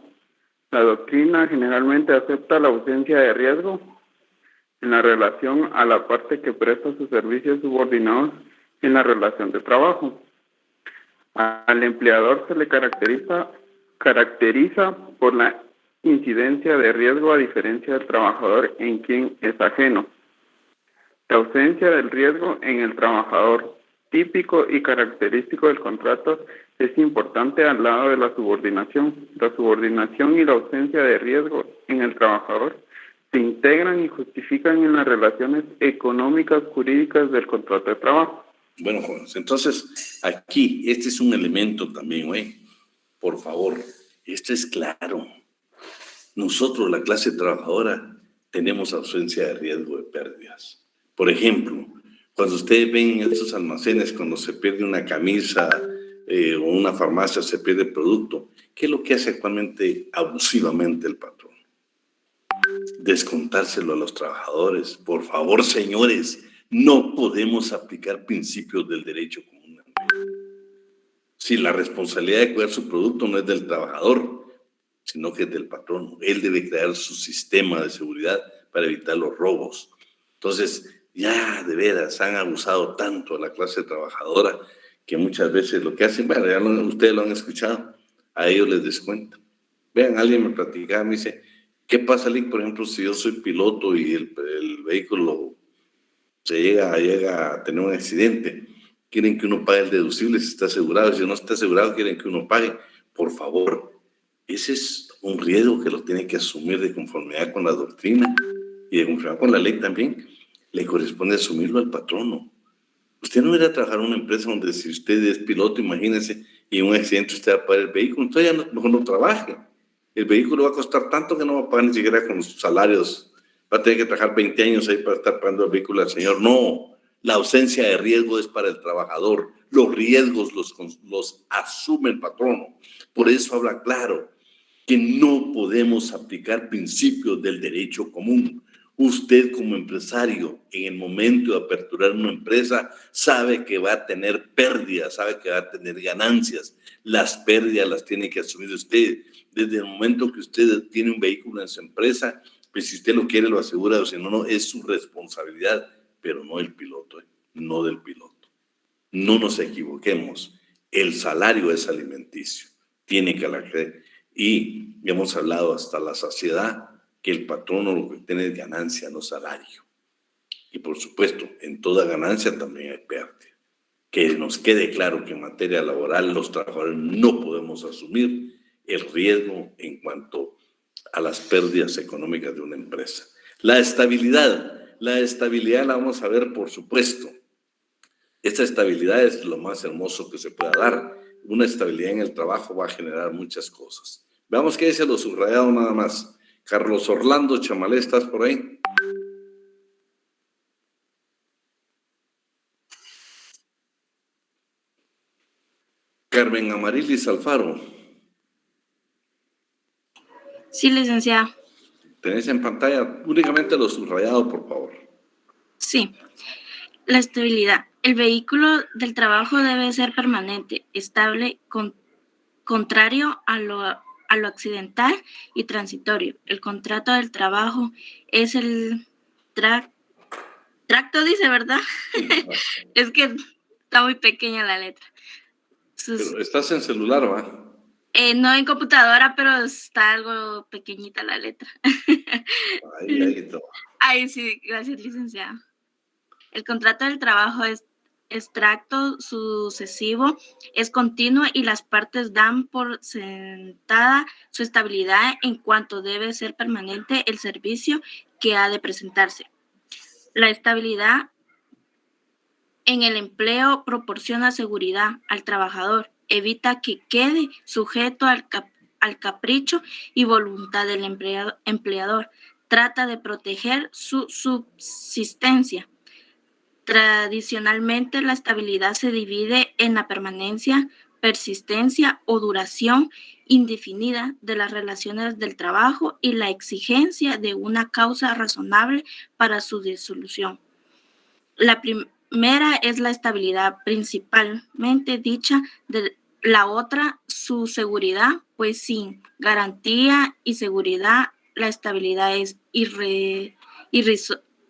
la doctrina generalmente acepta la ausencia de riesgo en la relación a la parte que presta sus servicios subordinados en la relación de trabajo. Al empleador se le caracteriza por la incidencia de riesgo a diferencia del trabajador en quien es ajeno. La ausencia del riesgo en el trabajador, típico y característico del contrato, es importante al lado de la subordinación. La subordinación y la ausencia de riesgo en el trabajador se integran y justifican en las relaciones económicas jurídicas del contrato de trabajo. Bueno, jóvenes, entonces aquí, este es un elemento también, por favor, esto es claro. Nosotros, la clase trabajadora, tenemos ausencia de riesgo de pérdidas. Por ejemplo, cuando ustedes ven en esos almacenes, cuando se pierde una camisa o una farmacia, se pierde el producto, ¿qué es lo que hace actualmente abusivamente el patrón? Descontárselo a los trabajadores. Por favor, señores, no podemos aplicar principios del derecho común. Si la responsabilidad de cuidar su producto no es del trabajador, sino que es del patrón. Él debe crear su sistema de seguridad para evitar los robos. Entonces, ya de veras han abusado tanto a la clase trabajadora que muchas veces lo que hacen, bueno, ya ustedes lo han escuchado, a ellos les descuentan. Vean, alguien me platicaba, me dice, ¿qué pasa, Lick, por ejemplo, si yo soy piloto y el vehículo se llega a tener un accidente? Quieren que uno pague el deducible si está asegurado, si no está asegurado quieren que uno pague. Por favor, ese es un riesgo que lo tiene que asumir de conformidad con la doctrina y de conformidad con la ley también. Le corresponde asumirlo al patrono. Usted no irá a trabajar en una empresa donde si usted es piloto, imagínese, y en un accidente usted va a pagar el vehículo, entonces ya mejor no trabaje. El vehículo va a costar tanto que no va a pagar ni siquiera con sus salarios. Va a tener que trabajar 20 años ahí para estar pagando el vehículo al señor. No, la ausencia de riesgo es para el trabajador. Los riesgos los asume el patrono. Por eso habla claro que no podemos aplicar principios del derecho común. Usted como empresario, en el momento de aperturar una empresa, sabe que va a tener pérdidas, sabe que va a tener ganancias. Las pérdidas las tiene que asumir usted. Desde el momento que usted tiene un vehículo en su empresa, pues si usted lo quiere, lo asegura, o si no, no, es su responsabilidad, pero no del piloto, no del piloto. No nos equivoquemos. El salario es alimenticio. Tiene que alajar. Y hemos hablado hasta la saciedad que el patrono lo que tiene es ganancia, no salario. Y por supuesto, en toda ganancia también hay pérdida. Que nos quede claro que en materia laboral los trabajadores no podemos asumir el riesgo en cuanto a las pérdidas económicas de una empresa. La estabilidad la vamos a ver, por supuesto. Esta estabilidad es lo más hermoso que se pueda dar. Una estabilidad en el trabajo va a generar muchas cosas. Veamos qué dice lo subrayado nada más. Carlos Orlando Chamalé, ¿estás por ahí? Carmen Amarilis Alfaro. Sí, licenciado. Tenés en pantalla únicamente lo subrayado, por favor. Sí. La estabilidad. El vehículo del trabajo debe ser permanente, estable, contrario a lo accidental y transitorio. El contrato del trabajo es el tracto, dice, ¿verdad? Es que está muy pequeña la letra. Pero estás en celular, ¿va? No en computadora, pero está algo pequeñita la letra. Ahí está. Ay, sí, gracias, licenciado. El contrato del trabajo es tracto sucesivo, es continuo y las partes dan por sentada su estabilidad en cuanto debe ser permanente el servicio que ha de presentarse. La estabilidad en el empleo proporciona seguridad al trabajador, evita que quede sujeto al capricho y voluntad del empleador, trata de proteger su subsistencia. Tradicionalmente, la estabilidad se divide en la permanencia, persistencia o duración indefinida de las relaciones del trabajo y la exigencia de una causa razonable para su disolución. La primera es la estabilidad principalmente dicha, de la otra su seguridad, pues sin garantía y seguridad la estabilidad es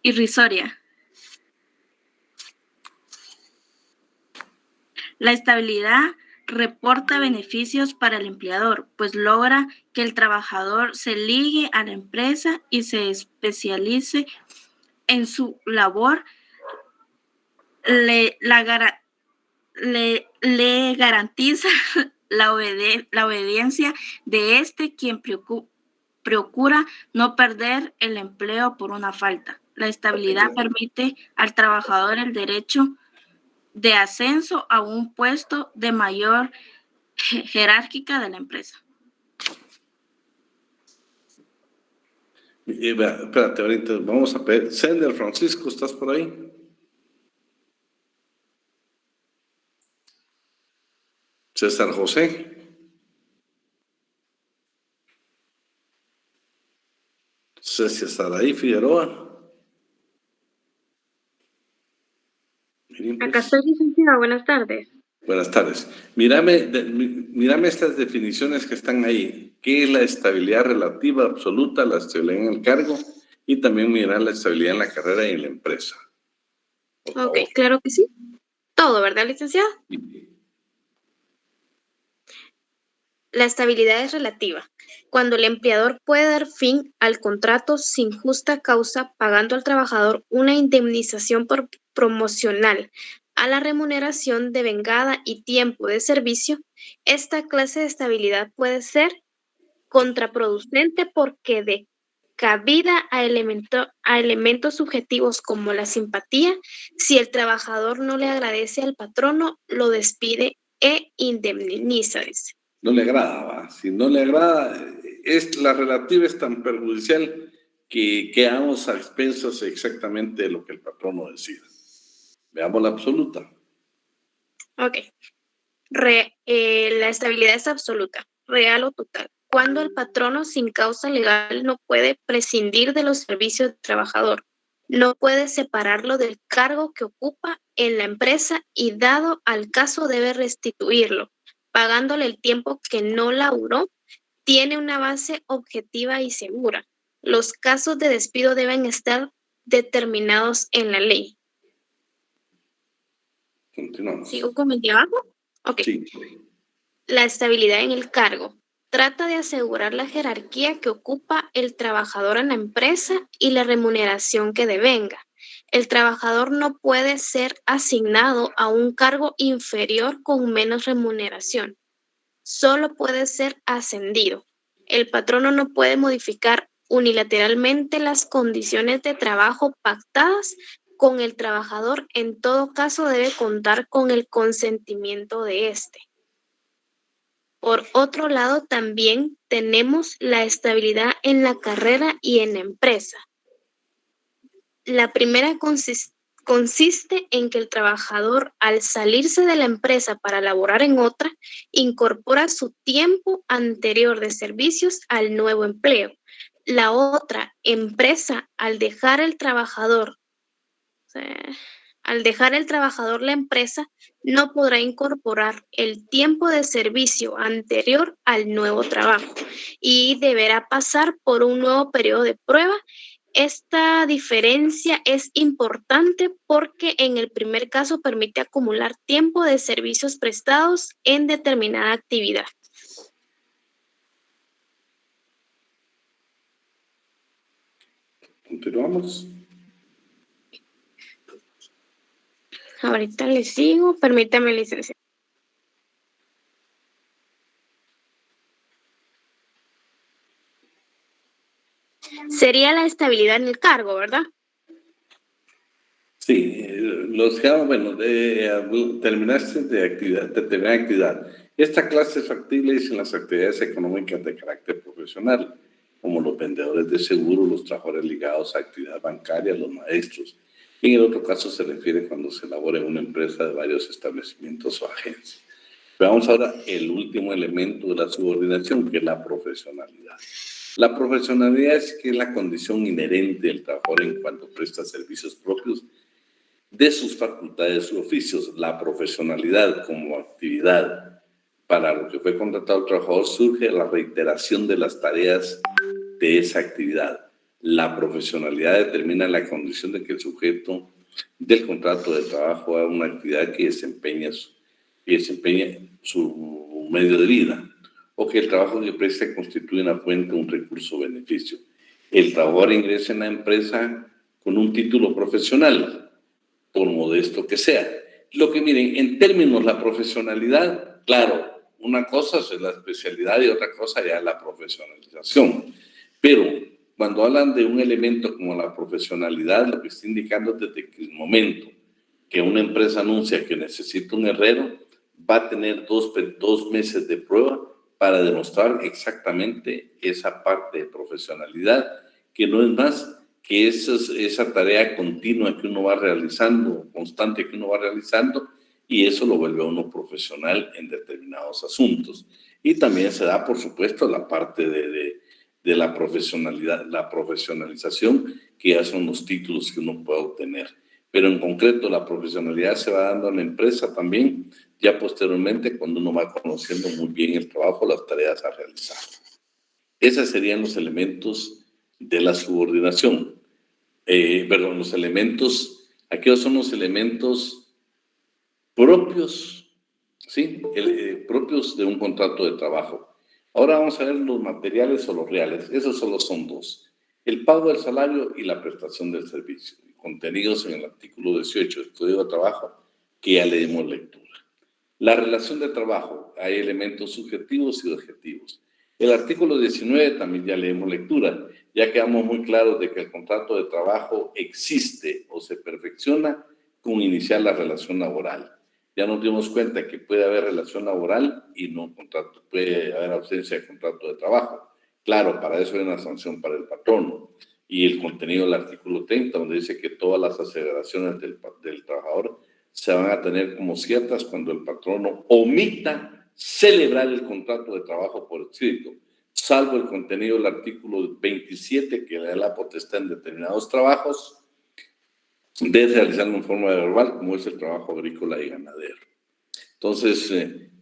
irrisoria. La estabilidad reporta beneficios para el empleador, pues logra que el trabajador se ligue a la empresa y se especialice en su labor. Le garantiza la obediencia de quien procura no perder el empleo por una falta. La estabilidad permite al trabajador el derecho de ascenso a un puesto de mayor jerárquica de la empresa. Espérate, ahorita vamos a ver. Sender Francisco, ¿estás por ahí? César José. Cecia Saraí Figueroa. Acá estoy, licenciada. Buenas tardes. Buenas tardes. Mírame estas definiciones que están ahí. ¿Qué es la estabilidad relativa absoluta, la estabilidad en el cargo y también mirar la estabilidad en la carrera y en la empresa? Ok, claro que sí. Todo, ¿verdad, licenciada? La estabilidad es relativa. Cuando el empleador puede dar fin al contrato sin justa causa, pagando al trabajador una indemnización promocional a la remuneración de vengada y tiempo de servicio, esta clase de estabilidad puede ser contraproducente porque de cabida a elementos subjetivos como la simpatía. Si el trabajador no le agradece al patrono, lo despide e indemniza. No le agrada, ¿va? Si no le agrada, la relativa es tan perjudicial que quedamos a expensas exactamente de lo que el patrono decida. Veamos la absoluta. Ok. La estabilidad es absoluta, real o total. Cuando el patrono sin causa legal no puede prescindir de los servicios del trabajador, no puede separarlo del cargo que ocupa en la empresa y dado al caso debe restituirlo, pagándole el tiempo que no laboró, tiene una base objetiva y segura. Los casos de despido deben estar determinados en la ley. Continuamos. ¿Sigo con el de abajo? Ok. Sí. La estabilidad en el cargo. Trata de asegurar la jerarquía que ocupa el trabajador en la empresa y la remuneración que devenga. El trabajador no puede ser asignado a un cargo inferior con menos remuneración. Solo puede ser ascendido. El patrono no puede modificar unilateralmente las condiciones de trabajo pactadas con el trabajador. En todo caso, debe contar con el consentimiento de éste. Por otro lado, también tenemos la estabilidad en la carrera y en la empresa. La primera consiste en que el trabajador, al salirse de la empresa para laborar en otra, incorpora su tiempo anterior de servicios al nuevo empleo. La otra empresa, al dejar el trabajador la empresa, no podrá incorporar el tiempo de servicio anterior al nuevo trabajo y deberá pasar por un nuevo periodo de prueba. Esta diferencia es importante porque en el primer caso permite acumular tiempo de servicios prestados en determinada actividad. Continuamos. Ahorita le sigo, permítame, licenciado. Sería la estabilidad en el cargo, ¿verdad? Sí, terminaste de tener actividad. Esta clase es factible en las actividades económicas de carácter profesional, como los vendedores de seguros, los trabajadores ligados a actividad bancaria, los maestros. En el otro caso se refiere cuando se elabora en una empresa de varios establecimientos o agencias. Veamos ahora el último elemento de la subordinación, que es la profesionalidad. La profesionalidad es la condición inherente del trabajador en cuanto presta servicios propios de sus facultades u oficios. La profesionalidad como actividad para lo que fue contratado el trabajador surge de la reiteración de las tareas de esa actividad. La profesionalidad determina la condición de que el sujeto del contrato de trabajo haga una actividad que desempeña su medio de vida, o que el trabajo que presta constituye una fuente, un recurso o beneficio. El trabajador ingresa en la empresa con un título profesional, por modesto que sea. Lo que miren, en términos la profesionalidad, claro, una cosa es la especialidad y otra cosa ya la profesionalización. Pero cuando hablan de un elemento como la profesionalidad, lo que está indicando es desde el momento que una empresa anuncia que necesita un herrero, va a tener dos meses de prueba para demostrar exactamente esa parte de profesionalidad, que no es más que esa tarea continua que uno va realizando, constante que uno va realizando, y eso lo vuelve a uno profesional en determinados asuntos. Y también se da, por supuesto, la parte de la profesionalidad, la profesionalización, que ya son los títulos que uno puede obtener. Pero en concreto la profesionalidad se va dando en la empresa también, ya posteriormente cuando uno va conociendo muy bien el trabajo, las tareas a realizar. Esos serían los elementos de la subordinación. Los elementos, aquellos son los elementos propios, ¿sí? Propios de un contrato de trabajo. Ahora vamos a ver los materiales o los reales. Esos solo son dos: el pago del salario y la prestación del servicio, contenidos en el artículo 18 del Código de Trabajo, que ya le dimos lectura. La relación de trabajo, hay elementos subjetivos y objetivos. El artículo 19 también ya leemos lectura. Ya quedamos muy claros de que el contrato de trabajo existe o se perfecciona con iniciar la relación laboral. Ya nos dimos cuenta que puede haber relación laboral y no contrato, puede haber ausencia de contrato de trabajo. Claro, para eso hay una sanción para el patrono. Y el contenido del artículo 30, donde dice que todas las aseveraciones del trabajador se van a tener como ciertas cuando el patrono omita celebrar el contrato de trabajo por escrito, salvo el contenido del artículo 27, que le da la potestad en determinados trabajos de realizarlo en forma verbal, como es el trabajo agrícola y ganadero. Entonces,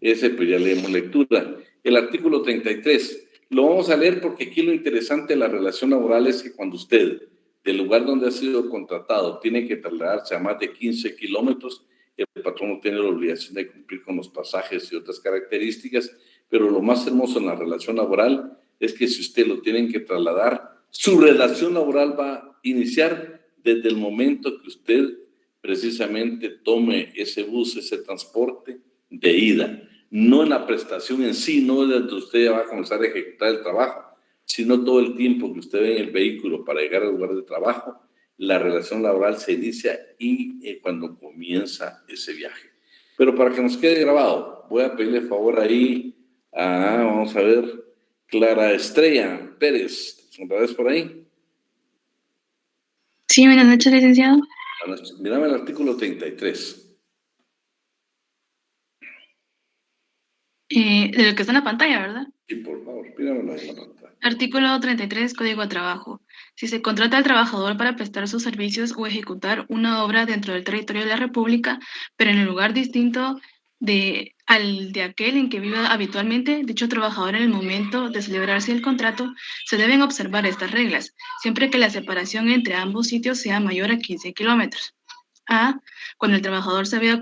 ese pues ya leemos lectura. El artículo 33, lo vamos a leer porque aquí lo interesante de la relación laboral es que cuando usted, del lugar donde ha sido contratado, tiene que trasladarse a más de 15 kilómetros, el patrón tiene la obligación de cumplir con los pasajes y otras características, pero lo más hermoso en la relación laboral es que si usted lo tienen que trasladar, su relación laboral va a iniciar desde el momento que usted precisamente tome ese bus, ese transporte de ida, no en la prestación en sí, no desde usted ya va a comenzar a ejecutar el trabajo, sino todo el tiempo que usted ve en el vehículo para llegar al lugar de trabajo, la relación laboral se inicia y cuando comienza ese viaje. Pero para que nos quede grabado, voy a pedirle favor ahí a, vamos a ver, Clara Estrella Pérez, ¿otra vez por ahí? Sí, buenas noches, licenciado. Mírame el artículo 33. De lo que está en la pantalla, ¿verdad? Sí, por favor, míramelo en la pantalla. Artículo 33, Código de Trabajo. Si se contrata al trabajador para prestar sus servicios o ejecutar una obra dentro del territorio de la República, pero en un lugar distinto al de aquel en que viva habitualmente, dicho trabajador en el momento de celebrarse el contrato, se deben observar estas reglas, siempre que la separación entre ambos sitios sea mayor a 15 kilómetros. A. Cuando el trabajador se vea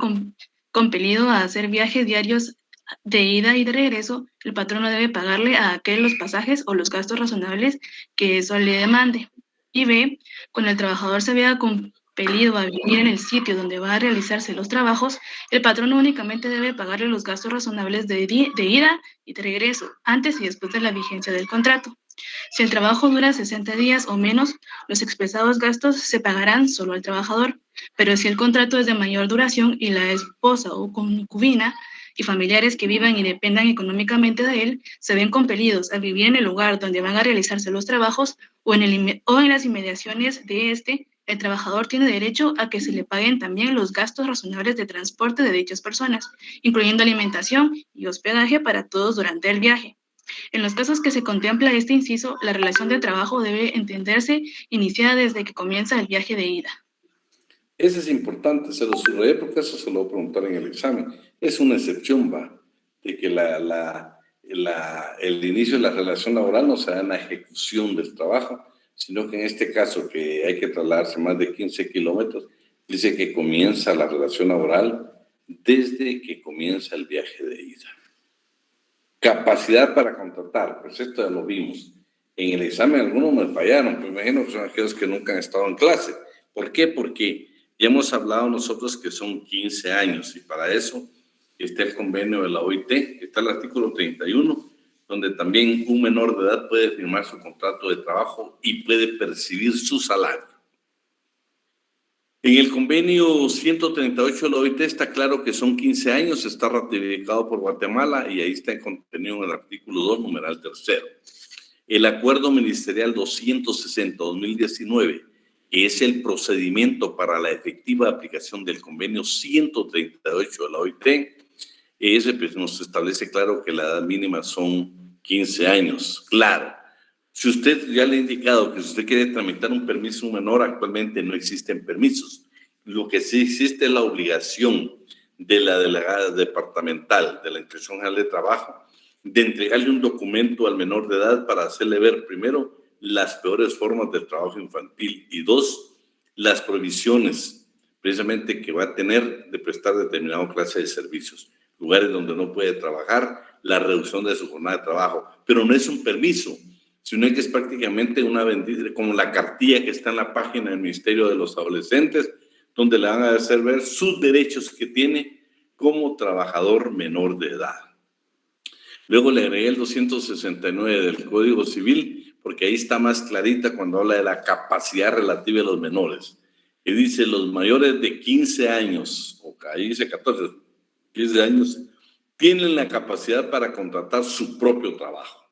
compelido a hacer viajes diarios de ida y de regreso, el patrono debe pagarle a aquel los pasajes o los gastos razonables que eso le demande. Y B, cuando el trabajador se vea compelido a vivir en el sitio donde va a realizarse los trabajos, el patrono únicamente debe pagarle los gastos razonables de ida y de regreso, antes y después de la vigencia del contrato. Si el trabajo dura 60 días o menos, los expresados gastos se pagarán solo al trabajador, pero si el contrato es de mayor duración y la esposa o concubina y familiares que vivan y dependan económicamente de él se ven compelidos a vivir en el lugar donde van a realizarse los trabajos o en las inmediaciones de este, el trabajador tiene derecho a que se le paguen también los gastos razonables de transporte de dichas personas, incluyendo alimentación y hospedaje para todos durante el viaje. En los casos que se contempla este inciso, la relación de trabajo debe entenderse iniciada desde que comienza el viaje de ida. Ese es importante, se lo subrayé porque eso se lo voy a preguntar en el examen. Es una excepción, va, de que el inicio de la relación laboral no se da en la ejecución del trabajo, sino que en este caso, que hay que trasladarse más de 15 kilómetros, dice que comienza la relación laboral desde que comienza el viaje de ida. Capacidad para contratar, pues esto ya lo vimos. En el examen algunos me fallaron, pues me imagino que son aquellos que nunca han estado en clase. ¿Por qué? Porque ya hemos hablado nosotros que son 15 años y para eso está el convenio de la OIT, está el artículo 31, donde también un menor de edad puede firmar su contrato de trabajo y puede percibir su salario. En el convenio 138 de la OIT está claro que son 15 años, está ratificado por Guatemala y ahí está contenido en el artículo 2, numeral 3. El acuerdo ministerial 260-2019, que es el procedimiento para la efectiva aplicación del convenio 138 de la OIT, ese pues, nos establece claro que la edad mínima son 15 años. Claro, si usted ya le ha indicado que si usted quiere tramitar un permiso menor, actualmente no existen permisos. Lo que sí existe es la obligación de la delegada departamental de la Inspección General de Trabajo de entregarle un documento al menor de edad para hacerle ver, primero, las peores formas del trabajo infantil y dos, las prohibiciones precisamente que va a tener de prestar determinada clase de servicios, lugares donde no puede trabajar, la reducción de su jornada de trabajo, pero no es un permiso, sino que es prácticamente una bendita, como la cartilla que está en la página del Ministerio de los Adolescentes, donde le van a hacer ver sus derechos que tiene como trabajador menor de edad. Luego le agregué el 269 del Código Civil, porque ahí está más clarita cuando habla de la capacidad relativa de los menores. Y dice, los mayores de 15 años, o ahí dice 14, 15 años, tienen la capacidad para contratar su propio trabajo.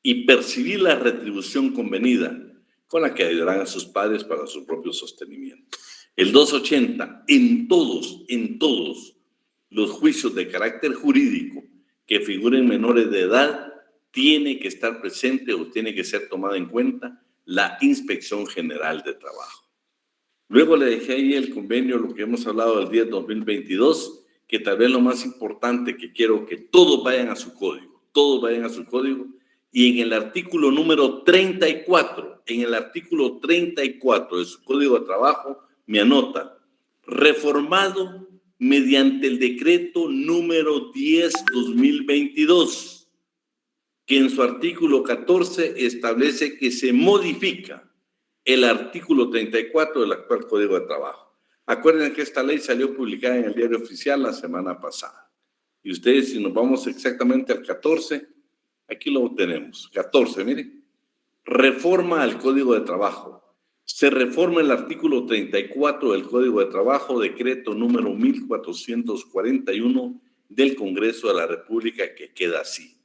y percibir la retribución convenida con la que ayudarán a sus padres para su propio sostenimiento. El 280, en todos los juicios de carácter jurídico que figuren menores de edad, tiene que estar presente o tiene que ser tomada en cuenta la Inspección General de Trabajo. Luego le dejé ahí el convenio, lo que hemos hablado del día 2022, que tal vez lo más importante que quiero que todos vayan a su código, y en el artículo número 34, de su Código de Trabajo, me anota, reformado mediante el decreto número 10/2022, que en su artículo 14 establece que se modifica el artículo 34 del actual Código de Trabajo. Acuérdense que esta ley salió publicada en el Diario Oficial la semana pasada. Y ustedes, si nos vamos exactamente al 14, aquí lo tenemos. 14, miren. Reforma al Código de Trabajo. Se reforma el artículo 34 del Código de Trabajo, decreto número 1441 del Congreso de la República, que queda así.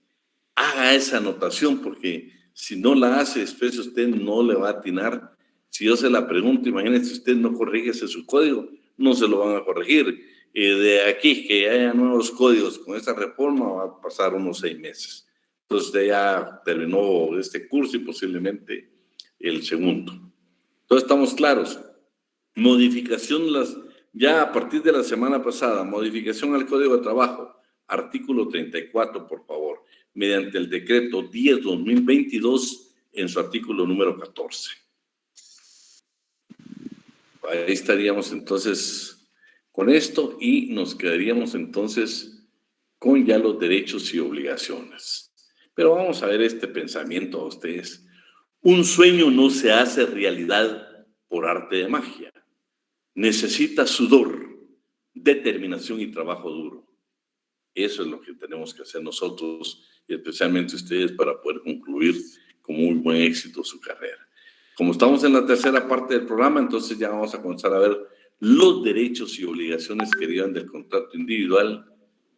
Haga esa anotación, porque si no la hace, después usted no le va a atinar. Si yo se la pregunto, imagínese, usted no corrige su código, no se lo van a corregir. De aquí que haya nuevos códigos con esta reforma va a pasar unos 6 meses. Entonces usted ya terminó este curso y posiblemente el segundo. Entonces estamos claros. Modificación, ya a partir de la semana pasada, modificación al Código de Trabajo, artículo 34, por favor, mediante el decreto 10/2022 en su artículo número 14. Ahí estaríamos entonces con esto y nos quedaríamos entonces con ya los derechos y obligaciones. Pero vamos a ver este pensamiento a ustedes. Un sueño no se hace realidad por arte de magia. Necesita sudor, determinación y trabajo duro. Eso es lo que tenemos que hacer nosotros y especialmente ustedes para poder concluir con muy buen éxito su carrera. Como estamos en la tercera parte del programa, entonces ya vamos a comenzar a ver los derechos y obligaciones que derivan del contrato individual.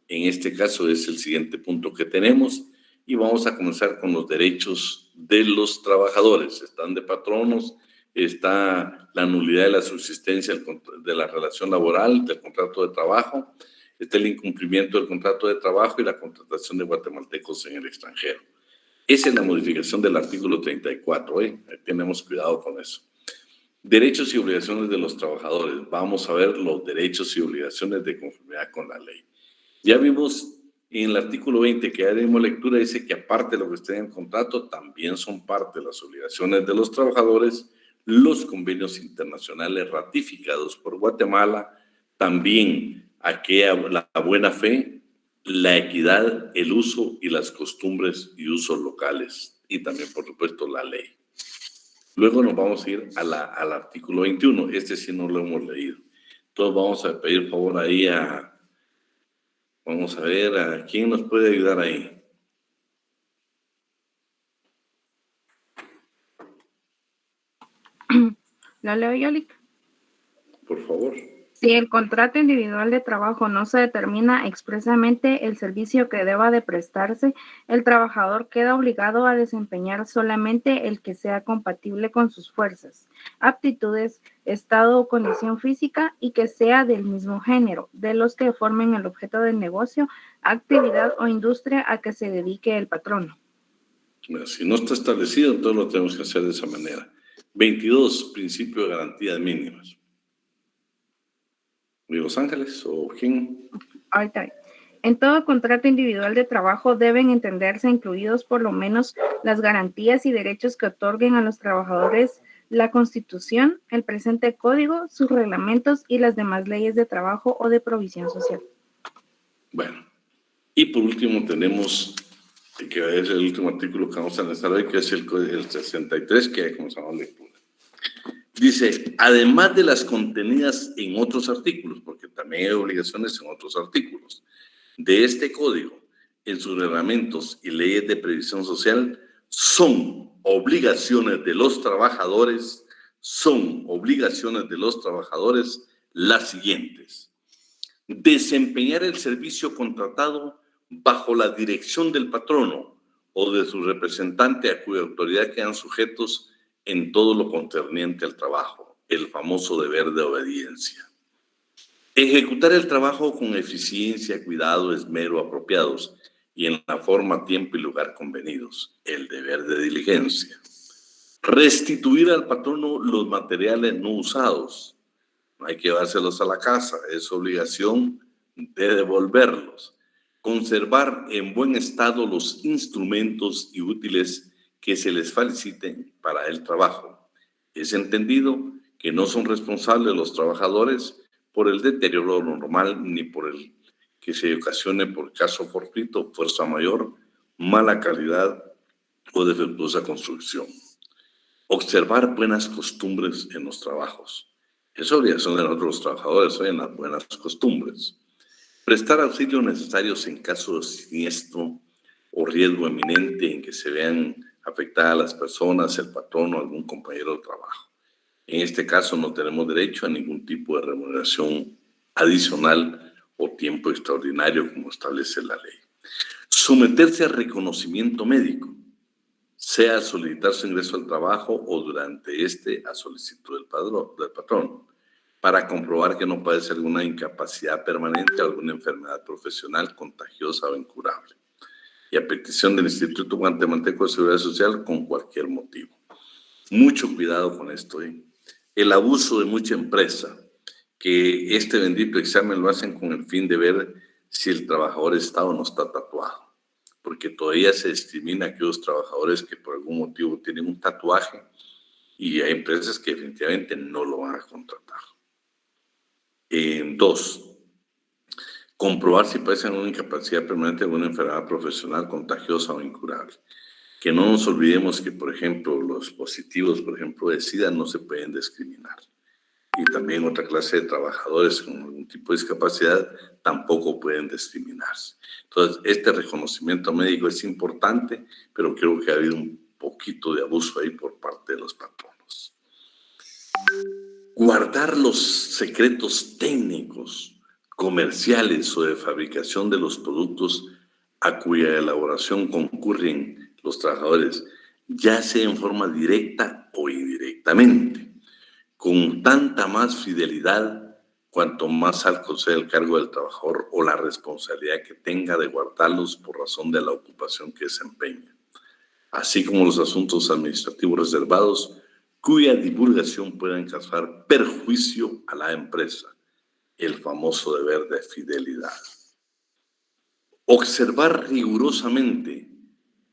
En este caso es el siguiente punto que tenemos y vamos a comenzar con los derechos de los trabajadores. Están de patronos, está la nulidad de la subsistencia de la relación laboral, del contrato de trabajo, está el incumplimiento del contrato de trabajo y la contratación de guatemaltecos en el extranjero. Esa es la modificación del artículo 34, tenemos cuidado con eso. Derechos y obligaciones de los trabajadores. Vamos a ver los derechos y obligaciones de conformidad con la ley. Ya vimos en el artículo 20 que ya dimos lectura, dice que aparte de lo que esté en el contrato, también son parte de las obligaciones de los trabajadores los convenios internacionales ratificados por Guatemala, también la buena fe, la equidad, el uso y las costumbres y usos locales y también, por supuesto, la ley. Luego nos vamos a ir al artículo 21. Este sí no lo hemos leído. Entonces vamos a pedir favor ahí vamos a ver a quién nos puede ayudar ahí. ¿La leo, Yolik? Por favor. Si el contrato individual de trabajo no se determina expresamente el servicio que deba de prestarse, el trabajador queda obligado a desempeñar solamente el que sea compatible con sus fuerzas, aptitudes, estado o condición física y que sea del mismo género, de los que formen el objeto del negocio, actividad o industria a que se dedique el patrono. Si no está establecido, entonces lo tenemos que hacer de esa manera. 22, principio de garantías mínimas. ¿Los Ángeles o quién? Ahorita. En todo contrato individual de trabajo deben entenderse incluidos por lo menos las garantías y derechos que otorguen a los trabajadores la Constitución, el presente código, sus reglamentos y las demás leyes de trabajo o de provisión social. Bueno, y por último tenemos, que es el último artículo que vamos a analizar hoy, que es el 63, que ya comenzamos la lectura. Dice, además de las contenidas en otros artículos, porque también hay obligaciones en otros artículos de este código, en sus reglamentos y leyes de previsión social, son obligaciones de los trabajadores las siguientes. Desempeñar el servicio contratado bajo la dirección del patrono o de su representante a cuya autoridad quedan sujetos en todo lo concerniente al trabajo, el famoso deber de obediencia. Ejecutar el trabajo con eficiencia, cuidado, esmero apropiados y en la forma, tiempo y lugar convenidos, el deber de diligencia. Restituir al patrono los materiales no usados. No hay que llevárselos a la casa, es obligación de devolverlos. Conservar en buen estado los instrumentos y útiles que se les feliciten para el trabajo. Es entendido que no son responsables los trabajadores por el deterioro normal ni por el que se ocasione por caso fortuito, fuerza mayor, mala calidad o defectuosa construcción. Observar buenas costumbres en los trabajos. Es obligación de nosotros los trabajadores en las buenas costumbres. Prestar auxilios necesarios en caso de siniestro o riesgo eminente en que se vean afectadas las personas, el patrón o algún compañero de trabajo. En este caso no tenemos derecho a ningún tipo de remuneración adicional o tiempo extraordinario como establece la ley. Someterse a reconocimiento médico, sea al solicitar su ingreso al trabajo o durante a solicitud del patrón, para comprobar que no padece alguna incapacidad permanente o alguna enfermedad profesional contagiosa o incurable. Y a petición del Instituto Guatemalteco de Seguridad Social con cualquier motivo. Mucho cuidado con esto, ¿eh? El abuso de mucha empresa, que este bendito examen lo hacen con el fin de ver si el trabajador está o no está tatuado. Porque todavía se discrimina a aquellos trabajadores que por algún motivo tienen un tatuaje y hay empresas que definitivamente no lo van a contratar. 2. Comprobar si padecen una incapacidad permanente o una enfermedad profesional contagiosa o incurable. Que no nos olvidemos que, por ejemplo, los positivos, por ejemplo, de SIDA no se pueden discriminar. Y también otra clase de trabajadores con algún tipo de discapacidad tampoco pueden discriminarse. Entonces, este reconocimiento médico es importante, pero creo que ha habido un poquito de abuso ahí por parte de los patronos. Guardar los secretos técnicos, comerciales o de fabricación de los productos a cuya elaboración concurren los trabajadores, ya sea en forma directa o indirectamente, con tanta más fidelidad cuanto más alto sea el cargo del trabajador o la responsabilidad que tenga de guardarlos por razón de la ocupación que desempeña, así como los asuntos administrativos reservados cuya divulgación pueda causar perjuicio a la empresa, el famoso deber de fidelidad. Observar rigurosamente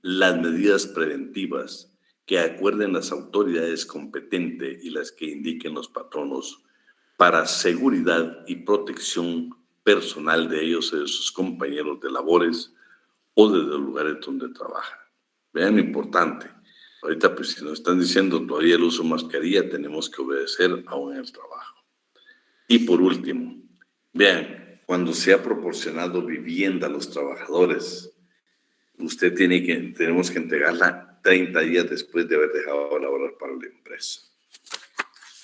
las medidas preventivas que acuerden las autoridades competentes y las que indiquen los patronos para seguridad y protección personal de ellos y de sus compañeros de labores o de los lugares donde trabajan. Vean, importante. Ahorita, pues, si nos están diciendo todavía el uso de mascarilla, tenemos que obedecer aún en el trabajo. Y por último, vean, cuando se ha proporcionado vivienda a los trabajadores, tenemos que entregarla 30 días después de haber dejado de laborar para la empresa.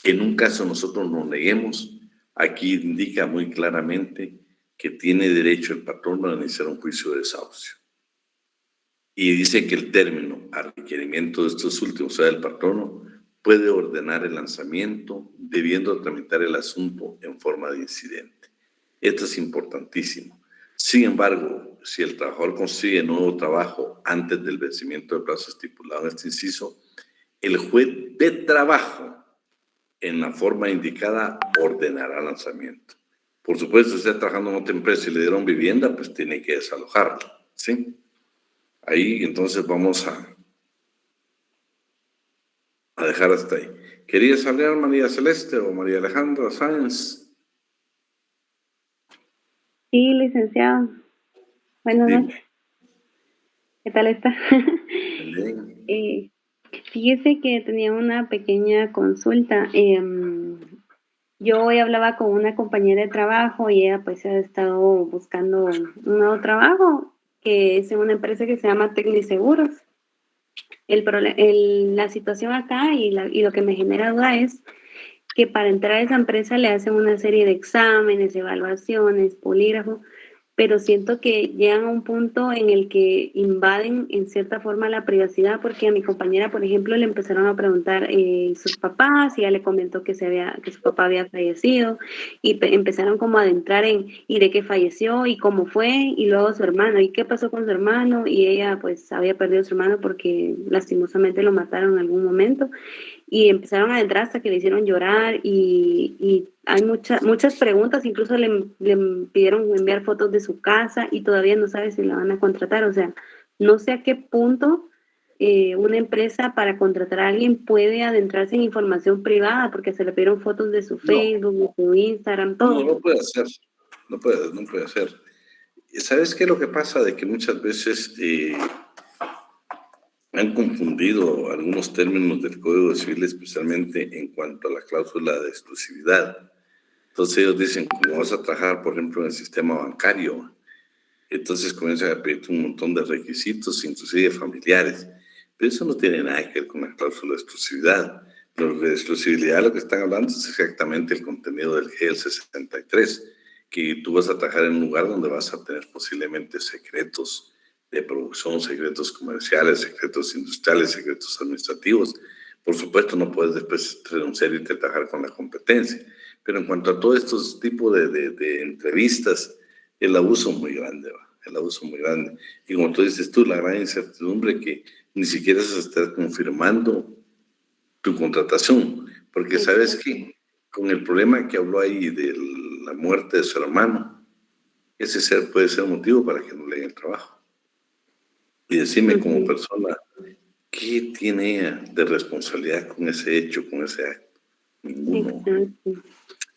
En un caso nosotros nos neguemos, aquí indica muy claramente que tiene derecho el patrono a iniciar un juicio de desahucio. Y dice que el término a requerimiento de estos últimos, o sea, el patrono, puede ordenar el lanzamiento, debiendo tramitar el asunto en forma de incidente. Esto es importantísimo. Sin embargo, si el trabajador consigue nuevo trabajo antes del vencimiento del plazo estipulado en este inciso, el juez de trabajo, en la forma indicada, ordenará el lanzamiento. Por supuesto, si está trabajando en otra empresa y le dieron vivienda, pues tiene que desalojarlo, ¿sí? Ahí, entonces, vamos a dejar hasta ahí. ¿Querías hablar, María Celeste o María Alejandra Sáenz? Sí, licenciado. Buenas noches. ¿Qué tal está? Bien. Fíjese que tenía una pequeña consulta. Yo hoy hablaba con una compañera de trabajo y ella pues ha estado buscando un nuevo trabajo, que es en una empresa que se llama Tecniseguros. La situación acá y lo que me genera duda es que para entrar a esa empresa le hacen una serie de exámenes, evaluaciones, polígrafo, pero siento que llegan a un punto en el que invaden en cierta forma la privacidad, porque a mi compañera, por ejemplo, le empezaron a preguntar sus papás, y ella le comentó que su papá había fallecido, y empezaron como a adentrar en y de qué falleció y cómo fue, y luego su hermano, y qué pasó con su hermano, y ella pues había perdido a su hermano porque lastimosamente lo mataron en algún momento. Y empezaron a adentrar hasta que le hicieron llorar y hay muchas preguntas, incluso le pidieron enviar fotos de su casa y todavía no sabe si la van a contratar. O sea, no sé a qué punto una empresa para contratar a alguien puede adentrarse en información privada, porque se le pidieron fotos de su Facebook, de su Instagram, todo. No puede hacer, no puede hacer. ¿Sabes qué es lo que pasa? De que muchas veces han confundido algunos términos del Código Civil, especialmente en cuanto a la cláusula de exclusividad. Entonces ellos dicen, como vas a trabajar, por ejemplo, en el sistema bancario, entonces comienzan a pedirte un montón de requisitos, inclusive familiares. Pero eso no tiene nada que ver con la cláusula de exclusividad. Lo de exclusividad, lo que están hablando es exactamente el contenido del GL 63, que tú vas a trabajar en un lugar donde vas a tener posiblemente secretos de producción, secretos comerciales, secretos industriales, secretos administrativos. Por supuesto, no puedes después renunciar y trabajar con la competencia. Pero en cuanto a todos estos tipos de entrevistas, el abuso es muy grande, el abuso muy grande. Y como tú dices tú, la gran incertidumbre que ni siquiera se está confirmando tu contratación, porque sabes que con el problema que habló ahí de la muerte de su hermano, ese ser puede ser motivo para que no le den el trabajo. Y decime como persona, ¿qué tiene ella de responsabilidad con ese hecho, con ese acto? Ninguno.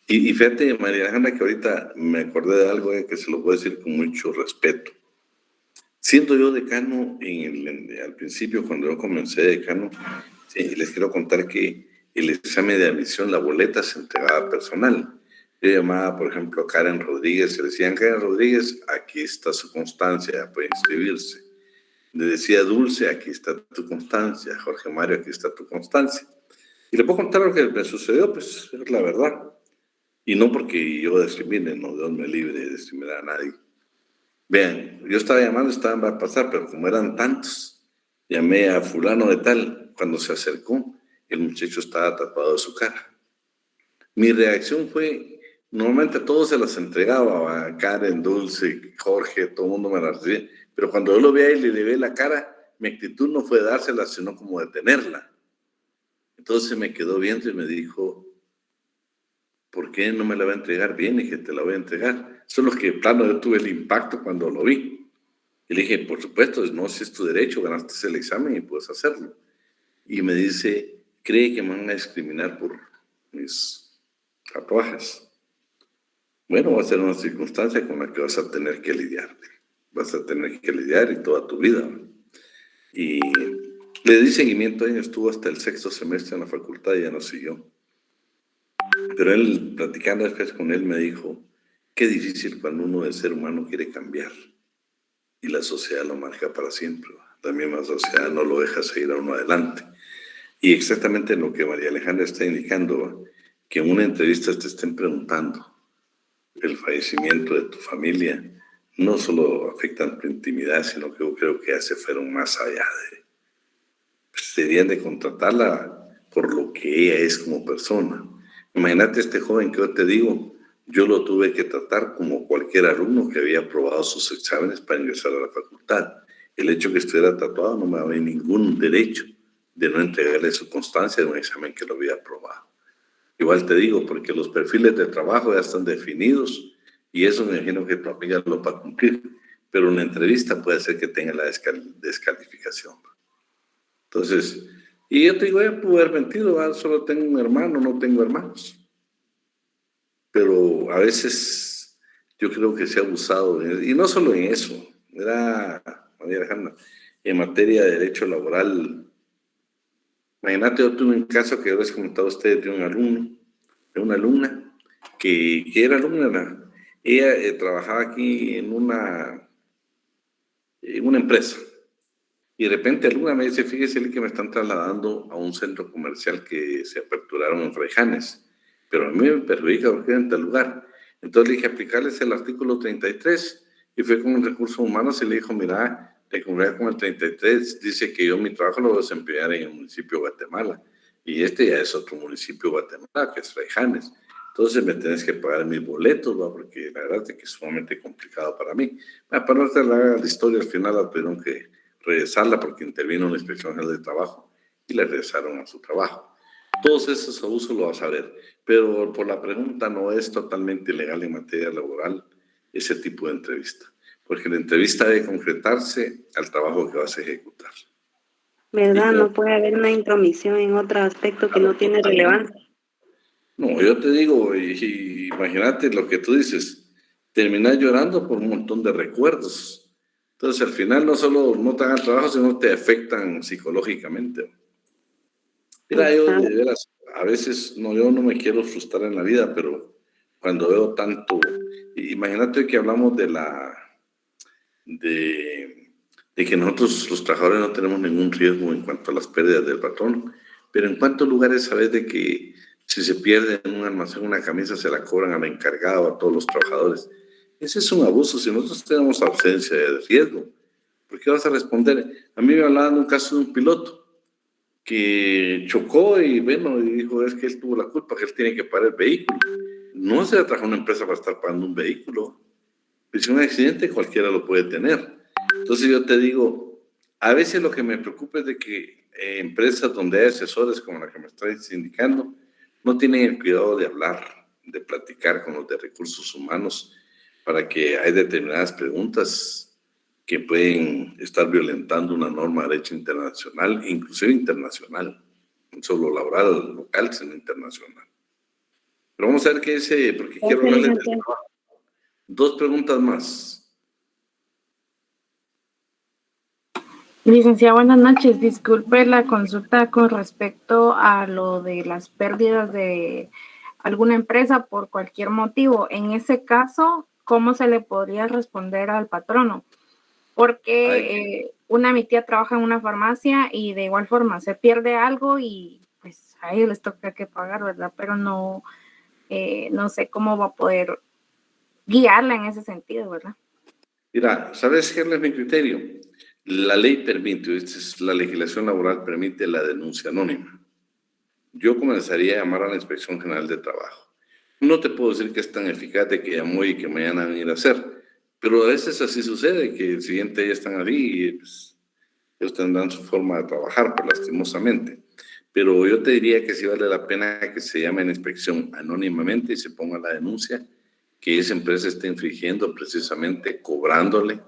Y fíjate, María Alejandra, que ahorita me acordé de algo que se lo puedo decir con mucho respeto. Siendo yo decano, al principio, cuando yo comencé decano, les quiero contar que el examen de admisión, la boleta se entregaba personal. Yo llamaba, por ejemplo, a Karen Rodríguez, y le decían, Karen Rodríguez, aquí está su constancia, puede inscribirse. Le decía Dulce, aquí está tu constancia. Jorge Mario, aquí está tu constancia. Y le puedo contar lo que me sucedió, pues es la verdad. Y no porque yo discrimine, no, Dios me libre de discriminar a nadie. Vean, yo estaba llamando, estaban para pasar, pero como eran tantos, llamé a fulano de tal. Cuando se acercó, el muchacho estaba tapado de su cara. Mi reacción fue, normalmente a todos se las entregaba, a Karen, Dulce, Jorge, todo el mundo me las recibía. Pero cuando yo lo vi y le vi la cara, mi actitud no fue dársela, sino como detenerla. Entonces me quedó viendo y me dijo, ¿por qué no me la va a entregar? Bien, dije, te la voy a entregar. Solo que, plano, yo tuve el impacto cuando lo vi. Y le dije, por supuesto, no, si es tu derecho, ganaste el examen y puedes hacerlo. Y me dice, ¿cree que me van a discriminar por mis tatuajes? Bueno, va a ser una circunstancia con la que vas a tener que lidiar. Vas a tener que lidiar y toda tu vida. Y le di seguimiento, él estuvo hasta el 6º semestre en la facultad y ya no siguió. Pero él, platicando después con él, me dijo, qué difícil cuando uno de ser humano quiere cambiar y la sociedad lo marca para siempre. La misma sociedad no lo deja seguir a uno adelante. Y exactamente lo que María Alejandra está indicando, que en una entrevista te estén preguntando el fallecimiento de tu familia, no solo afectan tu intimidad, sino que yo creo que ya se fueron más allá de... Pues, deberían de contratarla por lo que ella es como persona. Imagínate este joven que yo te digo, yo lo tuve que tratar como cualquier alumno que había aprobado sus exámenes para ingresar a la facultad. El hecho que estuviera tatuado no me daba ningún derecho de no entregarle su constancia de un examen que lo había aprobado. Igual te digo, porque los perfiles de trabajo ya están definidos y eso me imagino que tu amiga lo va a cumplir, pero una entrevista puede ser que tenga la descalificación. Entonces, y yo te digo, ya pude haber mentido, solo tengo un hermano, no tengo hermanos. Pero a veces yo creo que se ha abusado, y no solo en eso, era, María Alejandra, en materia de derecho laboral. Imagínate, yo tuve un caso que yo les he comentado a ustedes de un alumno, de una alumna, que era alumna, ella trabajaba aquí en una empresa, y de repente alumna me dice, fíjese que me están trasladando a un centro comercial que se aperturaron en Fraijanes, pero a mí me perjudica porque era en tal lugar. Entonces le dije, aplicarles el artículo 33, y fue con recursos humanos y le dijo, mira, de conformidad con el 33, dice que yo mi trabajo lo voy a desempeñar en el municipio de Guatemala, y este ya es otro municipio de Guatemala, que es Fraijanes. Entonces me tenés que pagar mis boletos, ¿va? Porque la verdad es que es sumamente complicado para mí. Para no hacer la historia, al final la tuvieron que regresarla porque intervino la Inspección General de Trabajo y le regresaron a su trabajo. Todos esos abusos lo vas a ver, pero por la pregunta no es totalmente ilegal en materia laboral ese tipo de entrevista, porque la entrevista debe concretarse al trabajo que vas a ejecutar. ¿Verdad? No puede haber una intromisión en otro aspecto que no tiene relevancia. No, yo te digo, imagínate lo que tú dices, terminas llorando por un montón de recuerdos. Entonces, al final no solo no te hagan trabajo, sino te afectan psicológicamente. Mira, yo de veras, a veces, yo no me quiero frustrar en la vida, pero cuando veo tanto, imagínate que hablamos de que nosotros los trabajadores no tenemos ningún riesgo en cuanto a las pérdidas del patrón, pero en cuántos lugares sabes de que si se pierde en un almacén una camisa se la cobran al encargado, a todos los trabajadores. Ese es un abuso. Si nosotros tenemos ausencia de riesgo, ¿por qué vas a responder? A mí me hablaban de un caso de un piloto que chocó y bueno, y dijo, es que él tuvo la culpa, que él tiene que pagar el vehículo. No se le trajo una empresa para estar pagando un vehículo. Pero si un accidente cualquiera lo puede tener. Entonces yo te digo, a veces lo que me preocupa es de que empresas donde hay asesores como la que me estás indicando, no tienen el cuidado de hablar, de platicar con los de recursos humanos, para que hay determinadas preguntas que pueden estar violentando una norma de derecho internacional, inclusive internacional, no solo laboral, local, sino internacional. Pero vamos a ver qué dice, porque quiero hablarles del trabajo. 2 preguntas más. Licenciada, buenas noches. Disculpe la consulta con respecto a lo de las pérdidas de alguna empresa por cualquier motivo. En ese caso, ¿cómo se le podría responder al patrono? Porque mi tía trabaja en una farmacia y de igual forma se pierde algo y pues a ellos les toca que pagar, ¿verdad? Pero no sé cómo va a poder guiarla en ese sentido, ¿verdad? Mira, ¿sabes qué es mi criterio? La ley permite, la legislación laboral permite la denuncia anónima. Yo comenzaría a llamar a la Inspección General de Trabajo. No te puedo decir que es tan eficaz de que llamó y que mañana van a ir a hacer, pero a veces así sucede, que el siguiente día están ahí y pues, ellos tendrán su forma de trabajar, pues, lastimosamente. Pero yo te diría que sí vale la pena que se llame a la inspección anónimamente y se ponga la denuncia que esa empresa está infringiendo precisamente cobrándole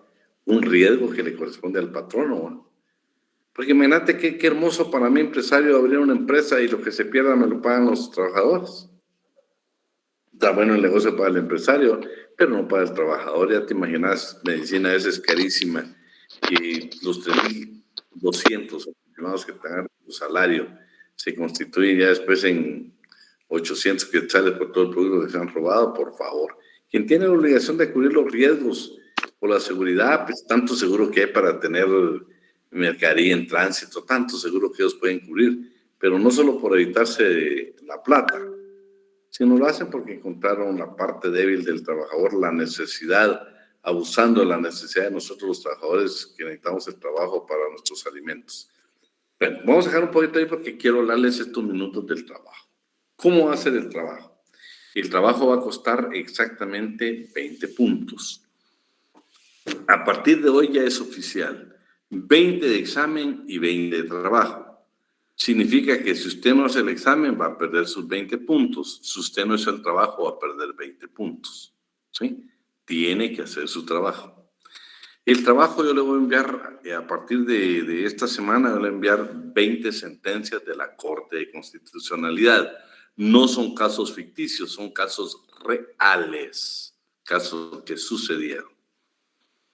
un riesgo que le corresponde al patrono, ¿no? Porque imagínate qué hermoso para mí, empresario, abrir una empresa y lo que se pierda me lo pagan los trabajadores. Está bueno el negocio para el empresario, pero no para el trabajador. Ya te imaginas, medicina esa es carísima y los 3.200 aficionados que pagan su salario se constituyen ya después en 800 quetzales por todo el producto que se han robado, por favor. Quien tiene la obligación de cubrir los riesgos por la seguridad, pues tanto seguro que hay para tener mercadería en tránsito, tanto seguro que ellos pueden cubrir, pero no solo por evitarse la plata, sino lo hacen porque encontraron la parte débil del trabajador, la necesidad, abusando de la necesidad de nosotros los trabajadores que necesitamos el trabajo para nuestros alimentos. Bueno, vamos a dejar un poquito ahí porque quiero hablarles estos minutos del trabajo. ¿Cómo va a ser el trabajo? El trabajo va a costar exactamente 20 puntos. A partir de hoy ya es oficial. 20 de examen y 20 de trabajo. Significa que si usted no hace el examen va a perder sus 20 puntos. Si usted no hace el trabajo va a perder 20 puntos. ¿Sí? Tiene que hacer su trabajo. El trabajo yo le voy a enviar, a partir de esta semana, yo le voy a enviar 20 sentencias de la Corte de Constitucionalidad. No son casos ficticios, son casos reales, casos que sucedieron.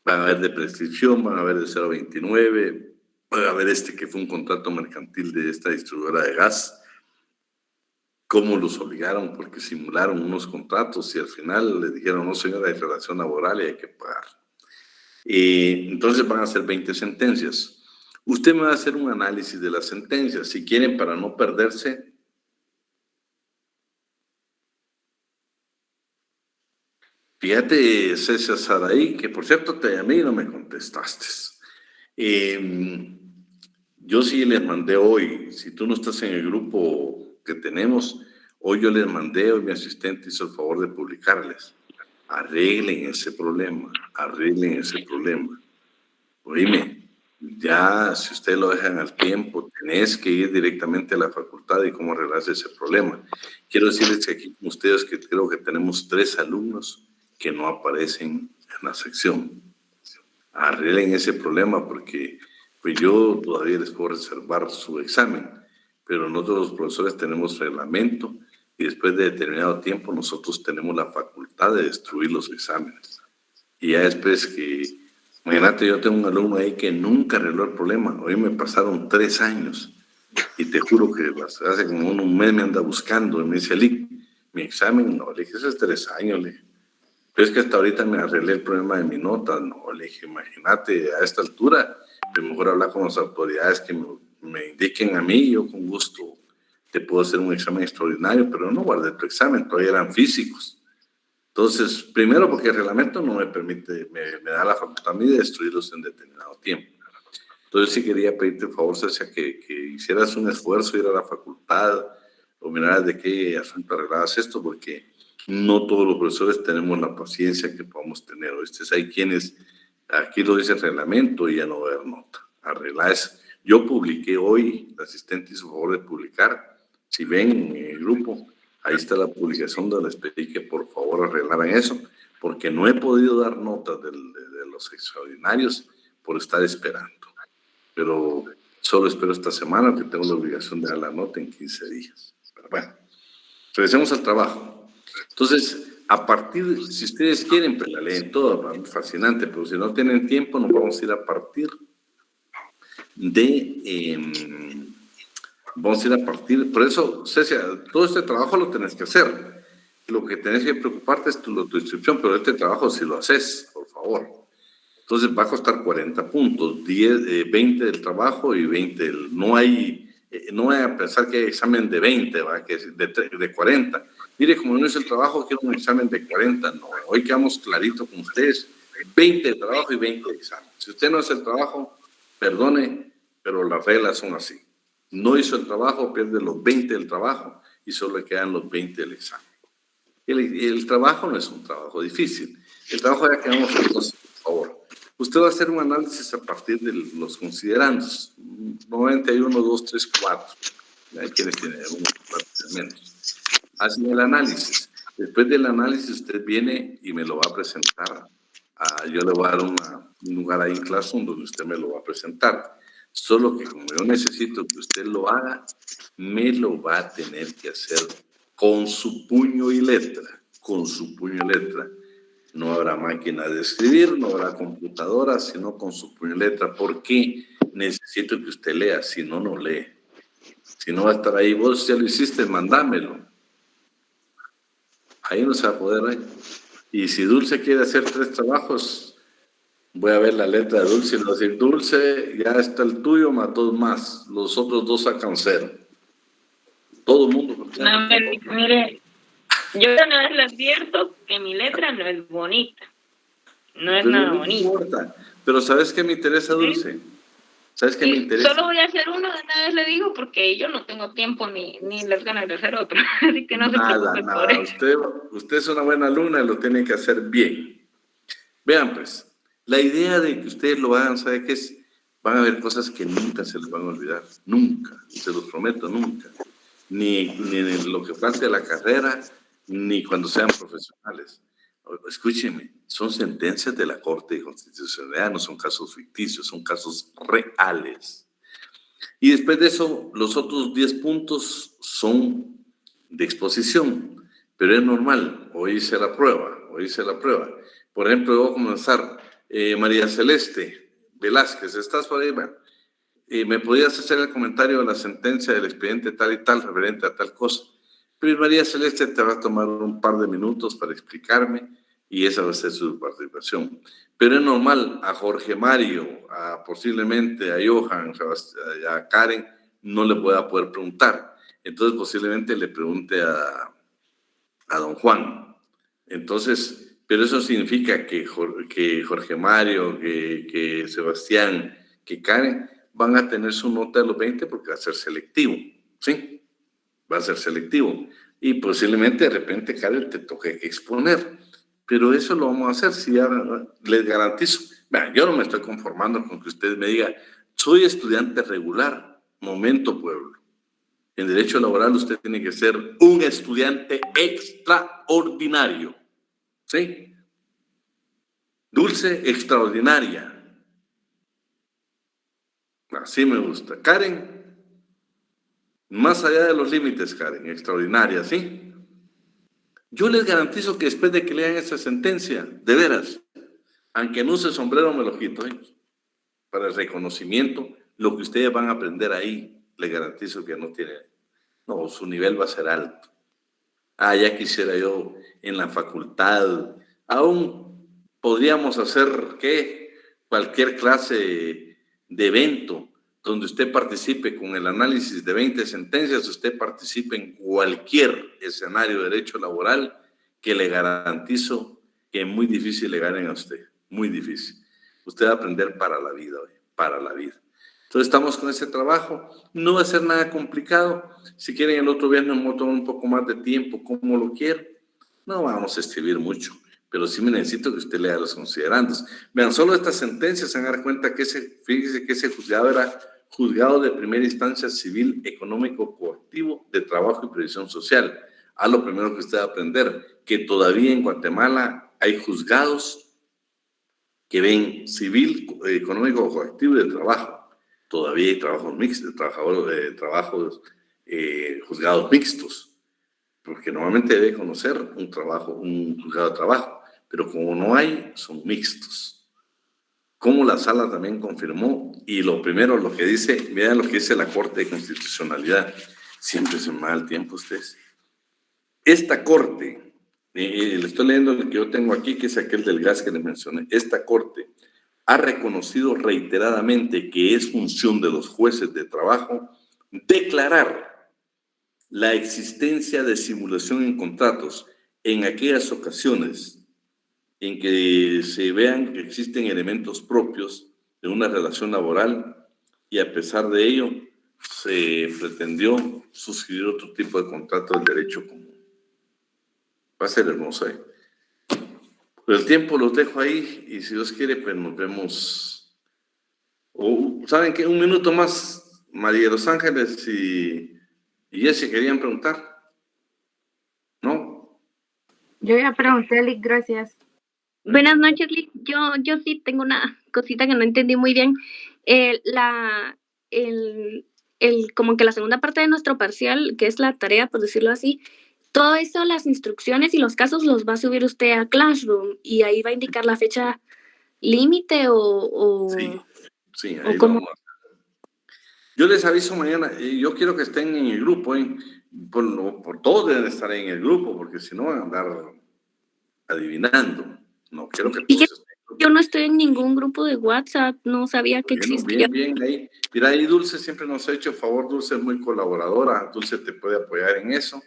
Van a haber de prescripción, van a haber de 029, van a haber que fue un contrato mercantil de esta distribuidora de gas. ¿Cómo los obligaron? Porque simularon unos contratos y al final les dijeron, no señora, hay relación laboral y hay que pagar. Entonces van a ser 20 sentencias. Usted me va a hacer un análisis de las sentencias. Si quieren, para no perderse, Fíjate, César Saraí, que por cierto te llamé y no me contestaste. Yo sí les mandé hoy, si tú no estás en el grupo que tenemos, hoy yo les mandé, hoy mi asistente hizo el favor de publicarles. Arreglen ese problema, Oíme, ya si ustedes lo dejan al tiempo, tenés que ir directamente a la facultad y cómo arreglarse ese problema. Quiero decirles que aquí con ustedes que creo que tenemos 3 alumnos que no aparecen en la sección. Arreglen ese problema porque pues yo todavía les puedo reservar su examen, pero nosotros los profesores tenemos reglamento y después de determinado tiempo nosotros tenemos la facultad de destruir los exámenes. Y ya después que, imagínate, yo tengo un alumno ahí que nunca arregló el problema. Hoy me pasaron 3 años y te juro que hace como un mes me anda buscando y me dice, Lick, mi examen, no, le dije, eso es 3 años, le dije. Pero es que hasta ahorita me arreglé el problema de mi nota, no, le dije, imagínate, a esta altura, mejor hablar con las autoridades que me indiquen a mí, yo con gusto te puedo hacer un examen extraordinario, pero no guardé tu examen, todavía eran físicos. Entonces, primero porque el reglamento no me permite, me da la facultad a mí de destruirlos en determinado tiempo. Entonces sí quería pedirte por favor, César, que hicieras un esfuerzo, ir a la facultad, o miraras de qué asunto arreglabas esto, porque no todos los profesores tenemos la paciencia que podamos tener. Hay quienes, aquí lo dice el reglamento y ya no va a haber nota. Arreglar eso. Yo publiqué hoy, el asistente hizo favor de publicar, si ven en el grupo, ahí está la publicación donde les pedí que por favor arreglaran eso, porque no he podido dar notas de los extraordinarios por estar esperando. Pero solo espero esta semana que tengo la obligación de dar la nota en 15 días. Pero bueno, regresemos al trabajo. Entonces, a partir, si ustedes quieren, pues la leen toda, fascinante, pero si no tienen tiempo, nos vamos a ir a partir de... vamos a ir a partir, por eso, César, todo este trabajo lo tenés que hacer. Lo que tenés que preocuparte es tu inscripción, pero este trabajo si lo haces, por favor. Entonces va a costar 40 puntos, 20 del trabajo y 20 del... No voy a pensar que hay examen de 20, ¿va? Que es de 40. Mire, como no es el trabajo, quiero un examen de 40. No, hoy quedamos clarito con ustedes, 20 de trabajo y 20 de examen. Si usted no hace el trabajo, perdone, pero las reglas son así. No hizo el trabajo, pierde los 20 del trabajo y solo le quedan los 20 del examen. El trabajo no es un trabajo difícil. El trabajo ya quedamos entonces, por favor. Usted va a hacer un análisis a partir de los considerandos. Normalmente hay 1, 2, 3, 4. Hay quienes tienen 1, 4 elementos. Hacen el análisis. Después del análisis usted viene y me lo va a presentar. Yo le voy a dar un lugar ahí en Classroom donde usted me lo va a presentar. Solo que como yo necesito que usted lo haga, me lo va a tener que hacer con su puño y letra. Con su puño y letra. No habrá máquina de escribir, no habrá computadora, sino con su puño y letra. Porque necesito que usted lea, si no, no lee. Si no va a estar ahí, vos ya lo hiciste, mandámelo. Ahí no se va a poder. Y si Dulce quiere hacer 3 trabajos, voy a ver la letra de Dulce y le voy a decir, Dulce, ya está el tuyo, más 2 más. Los otros 2 sacan 0. Todo el mundo. No, mire, yo una vez le advierto que mi letra no es bonita. No es nada bonita. Importa. Pero ¿sabes qué me interesa, Dulce? ¿Sabes qué me interesa? Solo voy a hacer uno, de una vez le digo, porque yo no tengo tiempo ni las ganas de hacer otro. Así que no se preocupe por eso. Usted es una buena alumna y lo tiene que hacer bien. Vean, pues, la idea de que ustedes lo hagan, ¿sabe qué es? Van a haber cosas que nunca se les van a olvidar. Nunca, se los prometo, nunca. Ni en lo que falte a la carrera, ni cuando sean profesionales. Escúcheme, son sentencias de la Corte de Constitucionalidad, no son casos ficticios, son casos reales. Y después de eso, los otros 10 puntos son de exposición, pero es normal, hoy hice la prueba. Por ejemplo, voy a comenzar, María Celeste Velázquez, ¿estás por ahí? Bueno, ¿me podías hacer el comentario de la sentencia del expediente tal y tal, referente a tal cosa? Pero María Celeste te va a tomar un par de minutos para explicarme y esa va a ser su participación. Pero es normal, a Jorge Mario, posiblemente a Johan, a Karen, no le voy a poder preguntar. Entonces posiblemente le pregunte a don Juan. Entonces, pero eso significa que Jorge Mario, que Sebastián, que Karen van a tener su nota de los 20 porque va a ser selectivo, ¿sí? Va a ser selectivo. Y posiblemente de repente, Karen, te toque que exponer. Pero eso lo vamos a hacer, si ya les garantizo. Vean, yo no me estoy conformando con que usted me diga, soy estudiante regular. Momento, pueblo. En derecho laboral usted tiene que ser un estudiante extraordinario. ¿Sí? Dulce, extraordinaria. Así me gusta. Karen, más allá de los límites, Karen, extraordinaria, ¿sí? Yo les garantizo que después de que lean esa sentencia, de veras, aunque no use sombrero, me lo quito, ¿eh? Para el reconocimiento, lo que ustedes van a aprender ahí, les garantizo que no tiene, no, su nivel va a ser alto. Ya quisiera yo en la facultad, aún podríamos hacer, ¿qué? Cualquier clase de evento donde usted participe con el análisis de 20 sentencias, usted participe en cualquier escenario de derecho laboral, que le garantizo que es muy difícil le ganen a usted, muy difícil. Usted va a aprender para la vida, para la vida. Entonces estamos con ese trabajo, no va a ser nada complicado. Si quieren el otro viernes me tomo un poco más de tiempo, como lo quiero. No vamos a escribir mucho, pero sí me necesito que usted lea los considerandos. Vean, solo estas sentencias se van a dar cuenta que fíjense que ese juzgado era juzgado de primera instancia civil, económico, coactivo, de trabajo y previsión social. Lo primero que usted va a aprender, que todavía en Guatemala hay juzgados que ven civil, económico, coactivo y de trabajo. Todavía hay trabajos mixtos, juzgados mixtos, porque normalmente debe conocer un juzgado de trabajo, pero como no hay, son mixtos. Como la sala también confirmó, y lo primero, lo que dice, vean lo que dice la Corte de Constitucionalidad, siempre se me va el tiempo ustedes. Esta Corte, le estoy leyendo el que yo tengo aquí, que es aquel del gas que les mencioné, esta Corte ha reconocido reiteradamente que es función de los jueces de trabajo declarar la existencia de simulación en contratos en aquellas ocasiones en que se vean que existen elementos propios de una relación laboral y a pesar de ello se pretendió suscribir otro tipo de contrato del derecho común. Va a ser hermoso, ¿eh? Por el tiempo los dejo ahí y si Dios quiere, pues nos vemos. ¿Saben qué? Un minuto más, María de los Ángeles y Jessy querían preguntar. ¿No? Yo ya pregunté, Lick, gracias. Buenas noches, Lick. Yo sí tengo una cosita que no entendí muy bien. Como que la segunda parte de nuestro parcial, que es la tarea, por decirlo así, todo eso, las instrucciones y los casos los va a subir usted a Classroom y ahí va a indicar la fecha límite o Sí, ahí lo vamos a hacer. Yo les aviso mañana, yo quiero que estén en el grupo, por todos deben estar en el grupo, porque si no van a andar adivinando. No quiero que todos estén. Yo no estoy en ningún grupo de WhatsApp, no sabía que existía. Bien, ahí. Mira, ahí Dulce siempre nos ha hecho favor, Dulce es muy colaboradora, Dulce te puede apoyar en eso.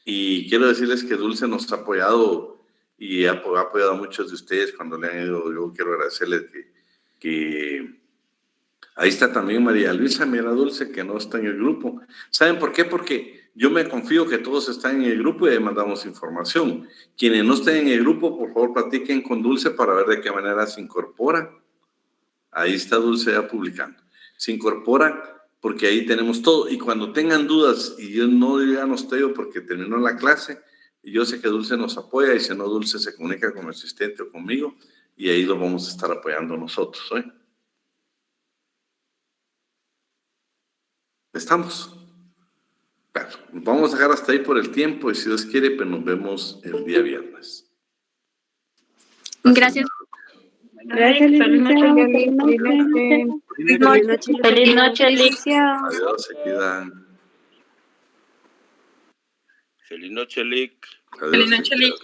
Y quiero decirles que Dulce nos ha apoyado y ha apoyado a muchos de ustedes cuando le han ido. Yo quiero agradecerles que ahí está también María Luisa, mira Dulce, que no está en el grupo. ¿Saben por qué? Porque yo me confío que todos están en el grupo y ahí mandamos información. Quienes no estén en el grupo, por favor, platiquen con Dulce para ver de qué manera se incorpora. Ahí está Dulce ya publicando. Se incorpora porque ahí tenemos todo. Y cuando tengan dudas, y yo ya no estoy porque terminó la clase, y yo sé que Dulce nos apoya, y si no, Dulce se comunica con el asistente o conmigo, y ahí lo vamos a estar apoyando nosotros, ¿eh? ¿Estamos? Claro, vamos a dejar hasta ahí por el tiempo, y si Dios quiere, pues nos vemos el día viernes. Gracias. Gracias, Feliz noche, Alicia. Adiós, se cuidan. Feliz noche, Lick. Feliz noche, Lick.